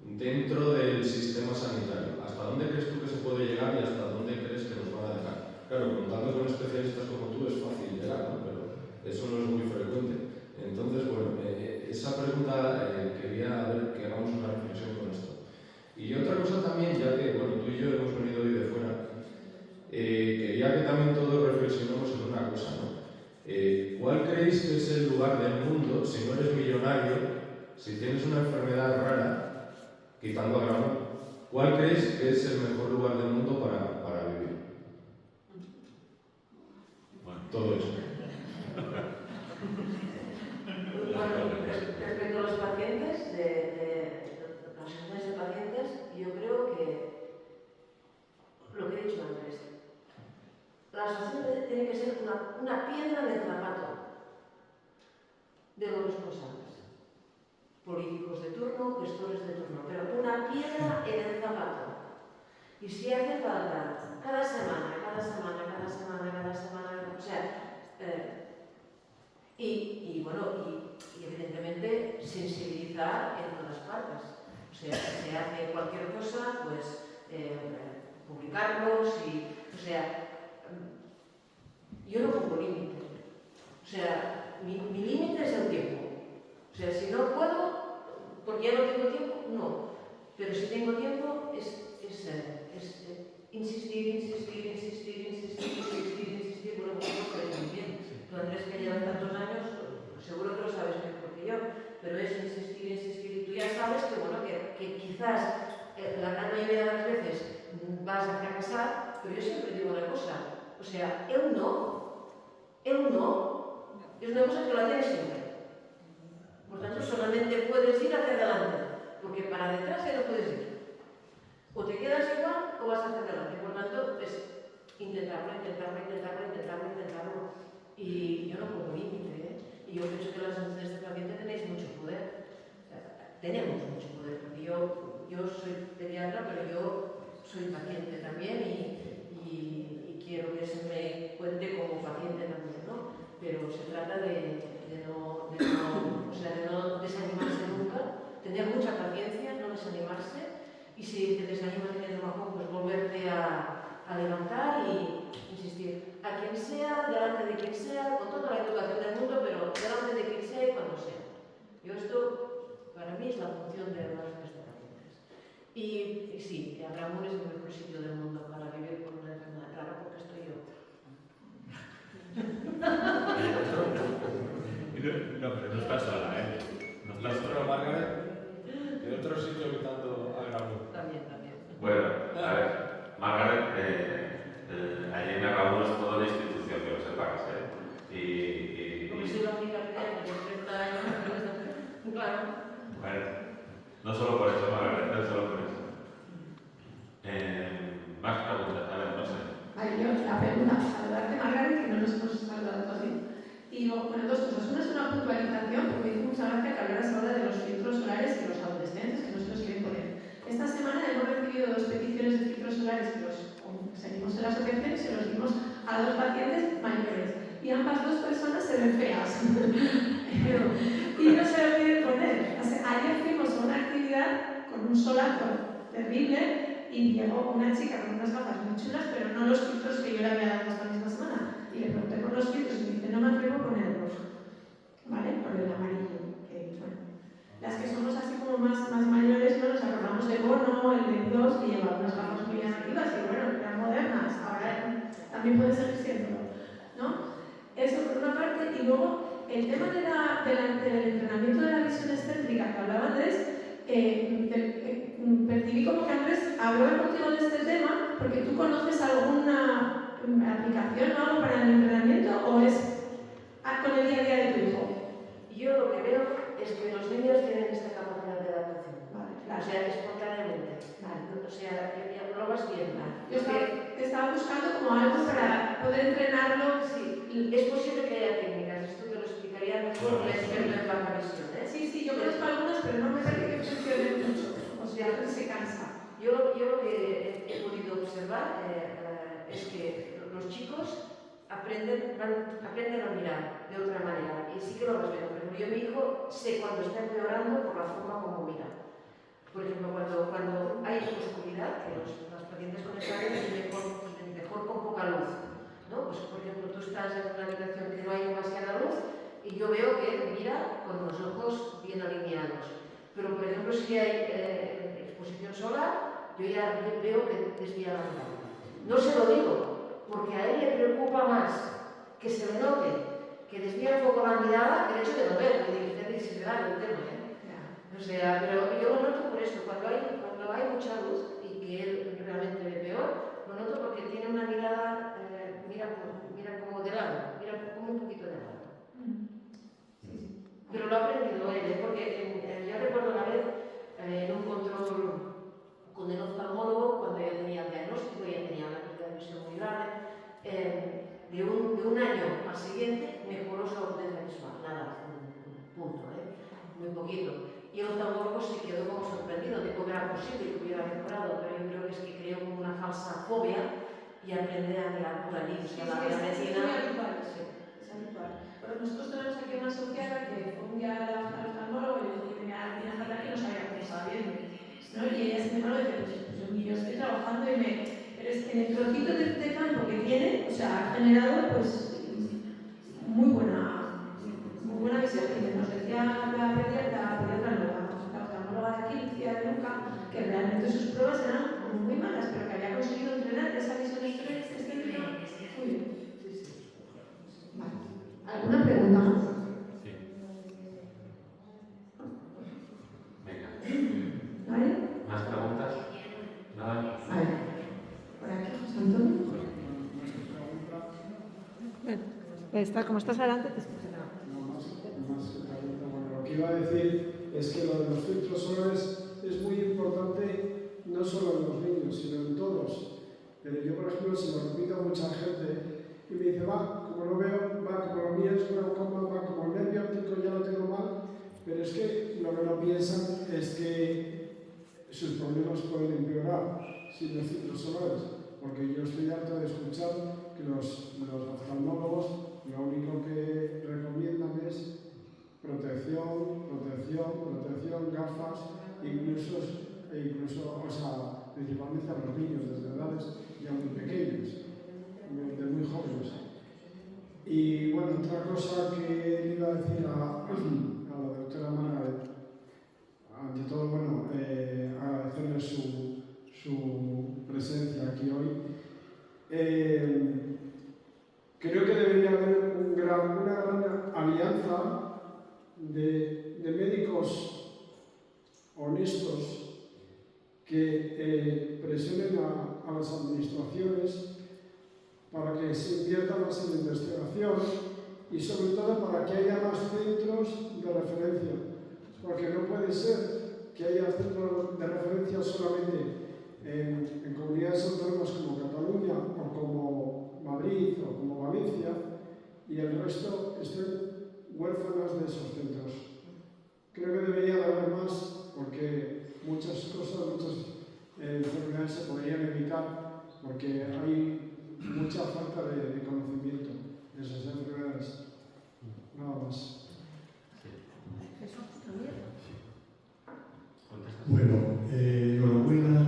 S5: dentro del sistema sanitario? ¿Hasta dónde crees tú que se puede llegar y hasta dónde crees que nos van a dejar? Claro, contando con especialistas como tú es fácil llegar, ¿no? Pero eso no es muy frecuente. Entonces, bueno, esa pregunta quería ver que hagamos una reflexión con esto. Y otra cosa también, ya que bueno, tú y yo hemos venido hoy de fuera, quería que también todos reflexionemos en una cosa, ¿no? ¿Cuál creéis que es el lugar del mundo, si no eres millonario, si tienes una enfermedad rara, quitando a Gramón, cuál creéis que es el mejor lugar del mundo para vivir? Bueno, todo eso.
S3: Bueno, respecto a los pacientes, las asociaciones de pacientes, yo creo que lo que he dicho antes, la asociación tiene que ser una piedra de zapato de los responsables, políticos de turno, gestores de turno, pero una piedra en el zapato. Y si hace falta cada semana, o sea, y evidentemente sensibilizar en todas partes. O sea, si se hace cualquier cosa, pues publicarlos o sea, yo no pongo límite. O sea, mi límite es el tiempo. O sea, si no puedo, porque ya no tengo tiempo, no. Pero si tengo tiempo, es insistir, bueno, vosotros lo sabéis muy bien. Tú, Andrés, que llevas tantos años, seguro que lo sabes mejor que yo, pero es insistir, y tú ya sabes que, bueno, que quizás la gran mayoría de las veces vas a fracasar, pero yo siempre digo una cosa, o sea, el no, es una cosa que la tienes siempre. Por tanto, solamente puedes ir hacia adelante, porque para detrás ya no puedes ir. O te quedas igual o vas hacia adelante. Por tanto, es intentarlo. Y yo no pongo límite, ¿eh? Y yo pienso que las asociaciones de pacientes tenéis mucho poder. O sea, tenemos mucho poder, porque yo soy pediatra, pero yo soy paciente también y quiero que se me cuente como paciente también, ¿no? Pero se trata de no desanimarse nunca, tener mucha paciencia, no desanimarse, y si te desanimas en el trabajo, pues volverte a levantar y insistir. A quien sea, delante de quien sea, con toda la educación del mundo, pero delante de quien sea y cuando sea. Yo esto, para mí, es la función de las asociaciones de pacientes. Y sí, Agramur es el mejor sitio del mundo para vivir con una enfermedad rara, porque estoy yo.
S5: No, pero no estás sola, ¿eh? No estás sola, Margaret. De otro sitio quitando a Gramón.
S3: También.
S2: Bueno, a ver, Margaret, allí en Agramur es toda la institución, que lo sepas, ¿eh?
S3: Porque soy la única que llevo 30 años, claro.
S2: Bueno, no solo por eso, Margaret, no solo por eso. Más preguntas, a ver, no sé.
S4: Vale, yo la pregunta, saludarte, Margaret, que no nos hemos saludado todavía. Y digo, bueno, dos cosas. Una es una puntualización, porque me hizo mucha gracia que hablaras ahora de los filtros solares y los adolescentes que no se los quieren poner. Esta semana hemos recibido 2 peticiones de filtros solares que los seguimos en la asociación y se los dimos a 2 pacientes mayores. Y ambas 2 personas se ven feas. Y no se lo quieren poner. O sea, ayer fuimos a una actividad con un solazo terrible y llegó una chica con unas gafas muy chulas, pero no los filtros que yo le había dado esta misma semana. Y le pregunté por los filtros y me dice, no me atrevo a ponerlos, ¿vale? Por el amarillo. Bueno, las que somos así como más mayores, ¿no? Nos acordamos de Bono, el de Dios, que llevaba unas gafas muy llamativas y bueno, eran modernas, ahora también puede seguir siendo, ¿no? Eso por una parte, y luego el tema del entrenamiento de la visión excéntrica que hablaba Andrés, percibí como que Andrés hablaba contigo de este tema porque tú conoces alguna aplicación o algo para el entrenamiento o es con el día a día de tu hijo.
S3: Yo lo que veo es que los niños tienen esta capacidad de adaptación.
S4: Vale, claro.
S3: O sea, espontáneamente. Vale. O sea, ya lo vas bien. Vale.
S4: Yo estaba buscando como algo para poder entrenarlo.
S3: Sí, es posible que haya técnicas. Esto te lo explicaría mejor el experto en baja visión.
S4: Sí, yo conozco algunas, pero no me parece que funcionen mucho. O sea, se cansa.
S3: Yo lo que he podido observar es que los chicos aprenden a mirar de otra manera. Y sí que lo respeto. Por ejemplo, yo mi hijo sé cuando está empeorando por la forma como mira. Por ejemplo, cuando hay oscuridad, que los pacientes con esta ven mejor con poca luz, ¿no? Pues, por ejemplo, tú estás en una habitación que no hay demasiada luz y yo veo que él mira con los ojos bien alineados. Pero, por ejemplo, si hay exposición solar, yo ya veo que desvía la mirada. No se lo digo, porque a él le preocupa más que se le note que desvía un poco la mirada que el hecho de no ver, que debe ser el tema, ¿eh? O sea, pero yo lo noto por esto, cuando hay mucha luz y que él realmente ve peor, lo noto porque tiene una mirada, mira como de lado, mira como un poquito de lado. Pero lo ha aprendido él, porque yo recuerdo una vez en un control con el oftalmólogo, cuando yo tenía el diagnóstico, ya tenía una visión muy grave, de un año al siguiente mejoró su agudeza visual, nada, un punto, muy poquito. Y el oftalmólogo se quedó como sorprendido de cómo era posible que hubiera mejorado, pero yo creo que es que creó como una falsa fobia y aprende a mirar por allí. O sea, la medicina...
S4: Es habitual. Pero nosotros tenemos aquí una asociada que fue un día al oftalmólogo y le dije, mira, aquí no sabía cómo estaba viendo, ¿no? Y ella se me habló y dice, pues yo estoy trabajando y pero es que en el trocito de campo que tiene, o sea, ha generado pues muy buena visión. Y nos decía la pediatra la oftalmóloga de aquí, Lucía de Luca, que realmente sus pruebas eran como muy malas, pero que había conseguido entrenar esa visión excéntrica muy bien. Vale. ¿Alguna pregunta más?
S2: Sí. Venga.
S4: ¿Vale?
S2: ¿Más preguntas? Nada.
S4: A ver. Por aquí, José Antonio. Bueno, como estás adelante, te escuchará.
S6: Bueno, lo que iba a decir es que lo de los filtros solares es muy importante no solo en los niños, sino en todos. Pero yo, por ejemplo, se lo repito a mucha gente y me dice, como lo veo, como lo mío es glaucoma, como el nervio óptico ya lo tengo mal, pero es que lo que no piensan es que sus problemas pueden empeorar sin los filtros solares, porque yo estoy harto de escuchar que los oftalmólogos lo único que recomiendan es protección, gafas, incluso, o sea, principalmente a los niños desde edades ya muy pequeños, de muy jóvenes. Y bueno, otra cosa que le iba a decir a la doctora Margaret, ante todo, bueno, agradecerle su presencia aquí hoy. Creo que debería haber una gran alianza de médicos honestos que presionen a las administraciones para que se invierta más en investigación y sobre todo para que haya más centros de referencia, porque no puede ser que haya centros de referencia solamente en comunidades autónomas como Cataluña o como Madrid o como Valencia y el resto estén huérfanas de esos centros. Creo que debería haber más porque muchas cosas, muchas enfermedades se podrían evitar porque hay mucha falta de conocimiento de esas enfermedades. Nada más.
S7: Bueno, enhorabuena,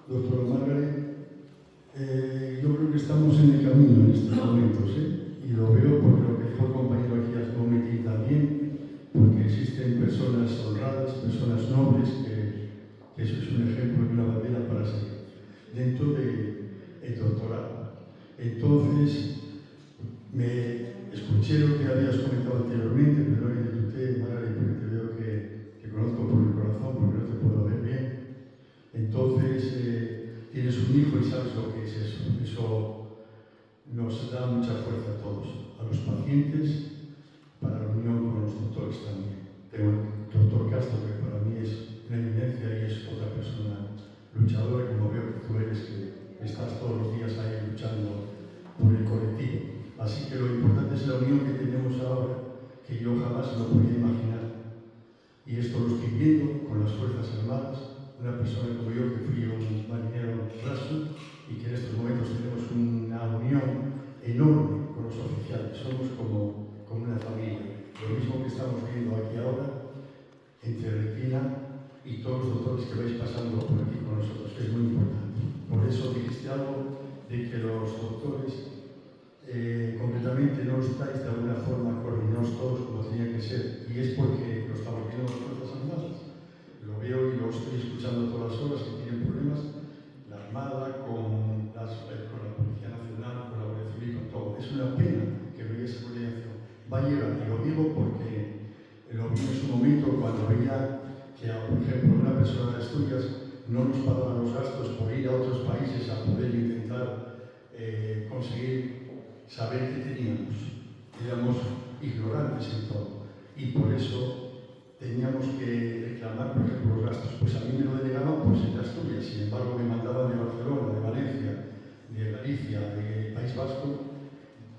S7: doctor estamos en el camino en estos momentos, y lo veo por lo que dijo el compañero aquí hace un momentín también, porque existen personas honradas, personas nobles, que eso es un ejemplo y una bandera para seguir dentro del doctorado. Entonces, me escuché lo que habías comentado anteriormente, pero hoy disfruté, Mari, porque te veo que conozco por el corazón, porque no te puedo ver bien. Entonces, tienes un hijo y sabes lo que es eso. Eso nos da mucha fuerza a todos, a los pacientes, para la unión con los doctores también. Tengo el doctor Castro, que para mí es una eminencia y es otra persona luchadora, como veo que tú eres, que estás todos los días ahí luchando por el colectivo. Así que lo importante es la unión que tenemos ahora, que yo jamás lo podía imaginar. Y esto lo estoy viendo con las Fuerzas Armadas, una persona como yo que fui un marinero raso y que en estos momentos tenemos una unión enorme con los oficiales. Somos como una familia. Lo mismo que estamos viendo aquí ahora entre Retina y todos los doctores que vais pasando por aquí con nosotros, que es muy importante. Por eso dijiste algo de que los doctores completamente no estáis de alguna forma coordinados todos como tenía que ser, y es porque lo estamos viendo en las Fuerzas Armadas. Lo veo y lo estoy escuchando todas las horas que tienen problemas, la Armada con la Policía Nacional, con la Guardia Civil, con todo. Es una pena que no haya esa coordinación. Va a llegar, y lo digo porque lo vi en su momento cuando veía que, por ejemplo, una persona de Asturias no nos pagaba los gastos por ir a otros países a poder intentar conseguir saber qué teníamos. Éramos ignorantes en todo. Y por eso teníamos que reclamar, por ejemplo, los gastos. Pues a mí me lo denegaban por ser de Asturias. Sin embargo, me mandaban de Barcelona, de Valencia, de Galicia, de País Vasco,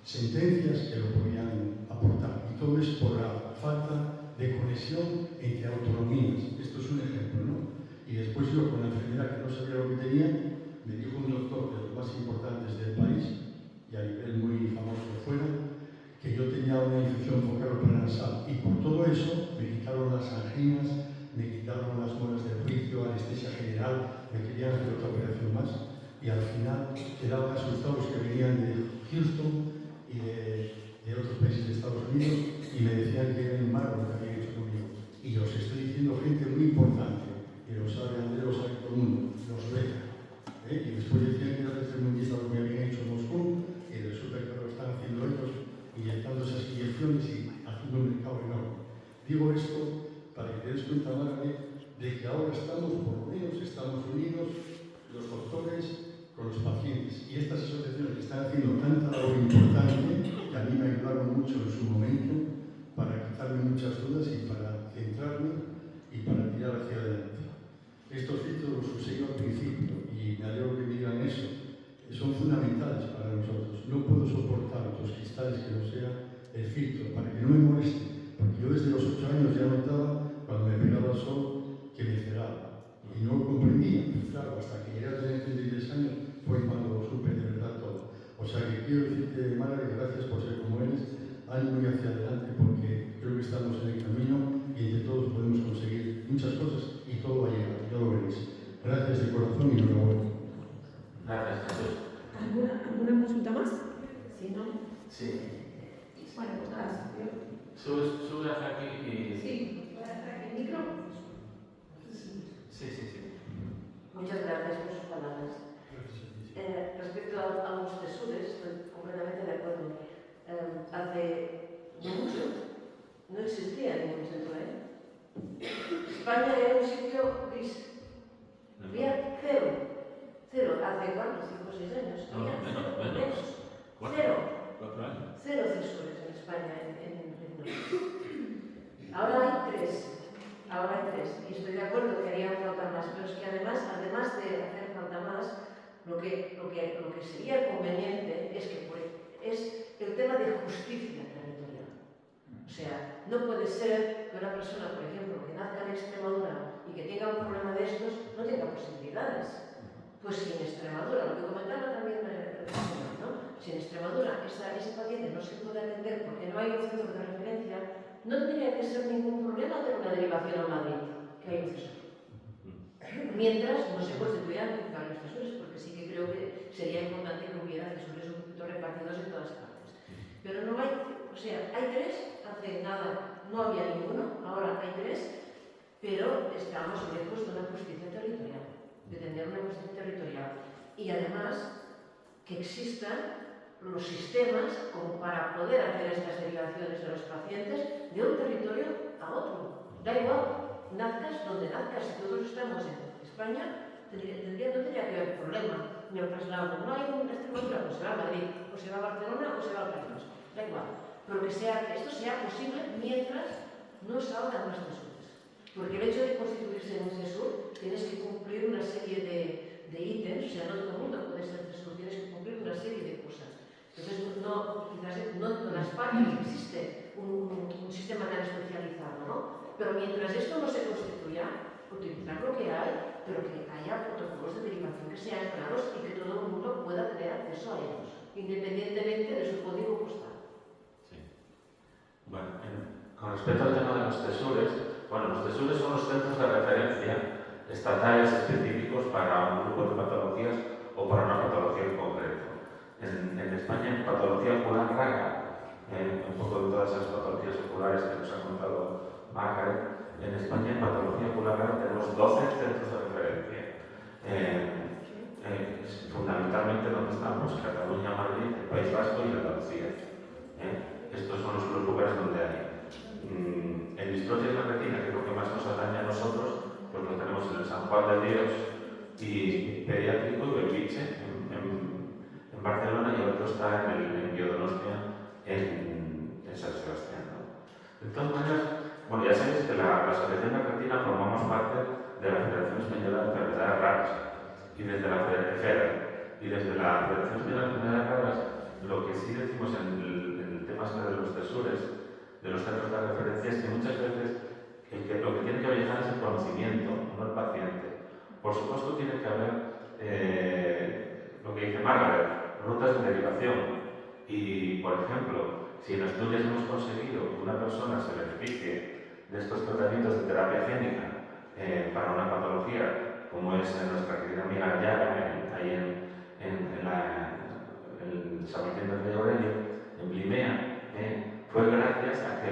S7: sentencias que lo podían aportar. Y todo es por la falta de conexión entre autonomías. Esto es un ejemplo, ¿no? Y después yo, con la enfermedad que no sabía lo que tenía, me dijo un doctor de los más importantes del país, y a nivel muy famoso fuera, que yo tenía una infección focal paranasal. Y por todo eso me quitaron las anginas, me quitaron las muelas del juicio, anestesia general, me querían hacer otra operación más. Y al final quedaban asustados que venían de Houston y de otros países de Estados Unidos y me decían que era inhumano lo que habían hecho conmigo. Y os estoy diciendo gente muy importante, que lo sabe Andrés, lo sabe todo el mundo, los ve. Y después decían que era tercermundista lo que habían hecho en Moscú, y resulta que lo están haciendo ellos, inyectando esas inyecciones y haciendo un mercado enorme. Digo esto para que te des cuenta, Márgare, de que ahora estamos, por lo menos, estamos unidos los doctores con los pacientes. Y estas asociaciones que están haciendo tanta labor importante, que a mí me ayudaron mucho en su momento para quitarme muchas dudas y para centrarme y para tirar hacia adelante. Estos filtros los usé yo al principio y me alegro que me digan eso. Son fundamentales para nosotros. No puedo soportar otros cristales que no sea el filtro, para que no me moleste. Porque yo desde los 8 años ya notaba, cuando me pegaba el sol, que me cegaba. Y no comprendía. Claro, hasta que llegué a tener 33 años fue cuando supe de verdad todo. O sea que quiero decirte, Mara, que gracias por ser como eres. Ánimo y hacia adelante, porque creo que estamos en el camino y entre todos podemos conseguir muchas cosas y todo va a llegar, ya lo veréis. Gracias de corazón y enhorabuena.
S2: Gracias, Jesús.
S4: ¿Alguna consulta más?
S3: Sí, ¿no?
S2: Sí.
S4: Bueno, pues nada.
S2: Sube hasta aquí y...
S4: Sí, ¿el micro?
S2: Sí.
S3: Muchas gracias por sus palabras. Respecto a los tesudes, estoy completamente de acuerdo. Hace mucho no existía ningún centro, España era un sitio gris. Había cero. ¿Hace cuánto? 5 o 6 años. Había menos. Cero cesures en España en Ahora hay 3. Y estoy de acuerdo que harían falta más, pero es que además de hacer falta más, lo que sería conveniente es el tema de justicia territorial. O sea, no puede ser que una persona, por ejemplo, que nazca en Extremadura y que tenga un problema de estos, no tenga posibilidades. Pues si en Extremadura, lo que comentaba también ¿no? Si en Extremadura ese paciente no se puede atender porque no hay un centro de referencia, no tendría que ser ningún problema tener una derivación a Madrid, que hay un cesur. Mientras no se constituyan varios cesures, porque sí que creo que sería importante que hubiera cesures composición territorial y además que existan los sistemas como para poder hacer estas derivaciones de los pacientes de un territorio a otro. Da igual, nazcas donde nazcas, si todos estamos en España, no tendría que haber problema. Me traslado, no hay una Extremadura, pues se va a Madrid, o se va a Barcelona, o se va a País. Da igual. Pero que esto sea posible mientras no salgan las CESURes. Porque el hecho de constituirse en un CESUR tienes que cumplir una serie de ítems, o sea, no todo el mundo puede ser CESUR, tienes que cumplir una serie de cosas. Entonces, quizás no en todas las partes existe un sistema tan especializado, ¿no? Pero mientras esto no se constituya, utilizar lo que hay, pero que haya protocolos de derivación que sean claros y que todo el mundo pueda tener acceso a ellos, independientemente de su código postal.
S2: Sí. Bueno, con respecto al tema de los CESURes, bueno, los CESURes son los centros de referencia estatales específicos para un grupo de patologías o para una patología en concreto. En España, en patología ocular rara, un poco de todas esas patologías oculares que nos ha contado Margaret, en España, en patología ocular rara, tenemos 12 centros de referencia. Fundamentalmente, donde estamos, Cataluña, Madrid, el País Vasco y Andalucía. Estos son los lugares donde hay. En distrofias de retina, que es lo que más nos atañe a nosotros, pues lo tenemos en el San Juan de Dios y pediátrico y Belviche, en Barcelona, y el otro está en Biodonostia, en San Sebastián, ¿no? De todas maneras, bueno, ya sabéis que la Asociación de Retina formamos parte de la Federación Española de Enfermedades Raras y desde la Federación Española de Enfermedades Raras, lo que sí decimos en el tema de los CESURes, de los centros de referencia, es que muchas veces lo que tiene que viajar es el conocimiento, no el paciente. Por supuesto, tiene que haber lo que dice Margaret, rutas de derivación. Y, por ejemplo, si en Asturias hemos conseguido que una persona se beneficie de estos tratamientos de terapia génica para una patología, como es nuestra querida amiga Yara, ahí en San Martín del Rey Aurelio, en Blimea, fue gracias a que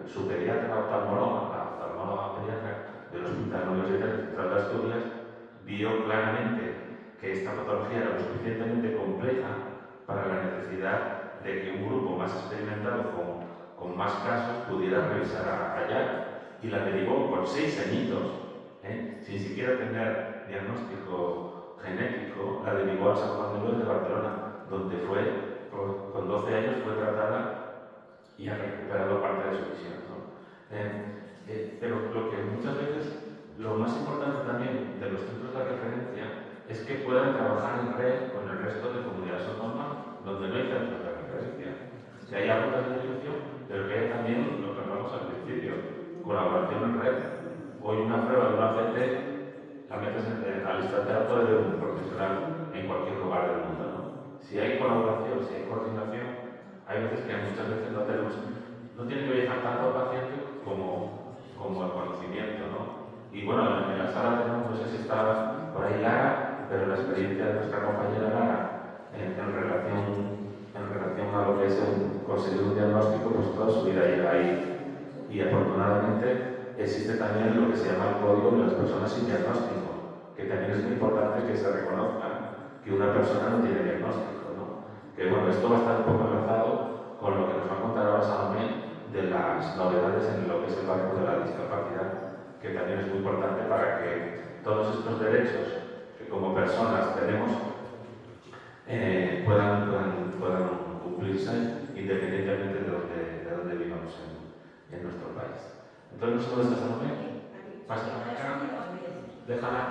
S2: su pediatra oftalmóloga, la oftalmóloga pediatra del Hospital Universitario Central de Asturias, vio claramente que esta patología era lo suficientemente compleja para la necesidad de que un grupo más experimentado con más casos pudiera revisar a Yara, y la derivó con 6 añitos, sin siquiera tener diagnóstico genético, la derivó al San Juan de Dios de Barcelona, donde con 12 años fue tratada y ha recuperado parte de su visión, ¿no? Pero lo que muchas veces, lo más importante también de los centros de referencia es que puedan trabajar en red con el resto de comunidades autónomas donde no hay centros de referencia. Que haya rutas de derivación, pero que haya también lo que hablamos al principio, colaboración en red. Hoy una prueba de una ACT la metes al instante de un profesional en cualquier lugar del mundo, ¿no? Si hay colaboración, si hay coordinación, hay veces que muchas veces no tiene que viajar tanto al paciente como el conocimiento, ¿no? Y bueno, en la sala tenemos, no sé si está por ahí Lara, pero la experiencia de nuestra compañera Lara en relación a lo que es conseguir un diagnóstico, pues toda su vida llega ahí. Y afortunadamente existe también lo que se llama el código de las personas sin diagnóstico, que también es muy importante que se reconozca que una persona no tiene diagnóstico, ¿no? Que bueno, esto va a estar un poco enlazado con lo que nos va a contar ahora Salomé de las novedades en lo que es el barco de la discapacidad, que también es muy importante para que todos estos derechos que como personas tenemos puedan cumplirse independientemente de dónde vivamos en nuestro país. Entonces, ¿no solo estás Salomé? Pasa acá, déjala.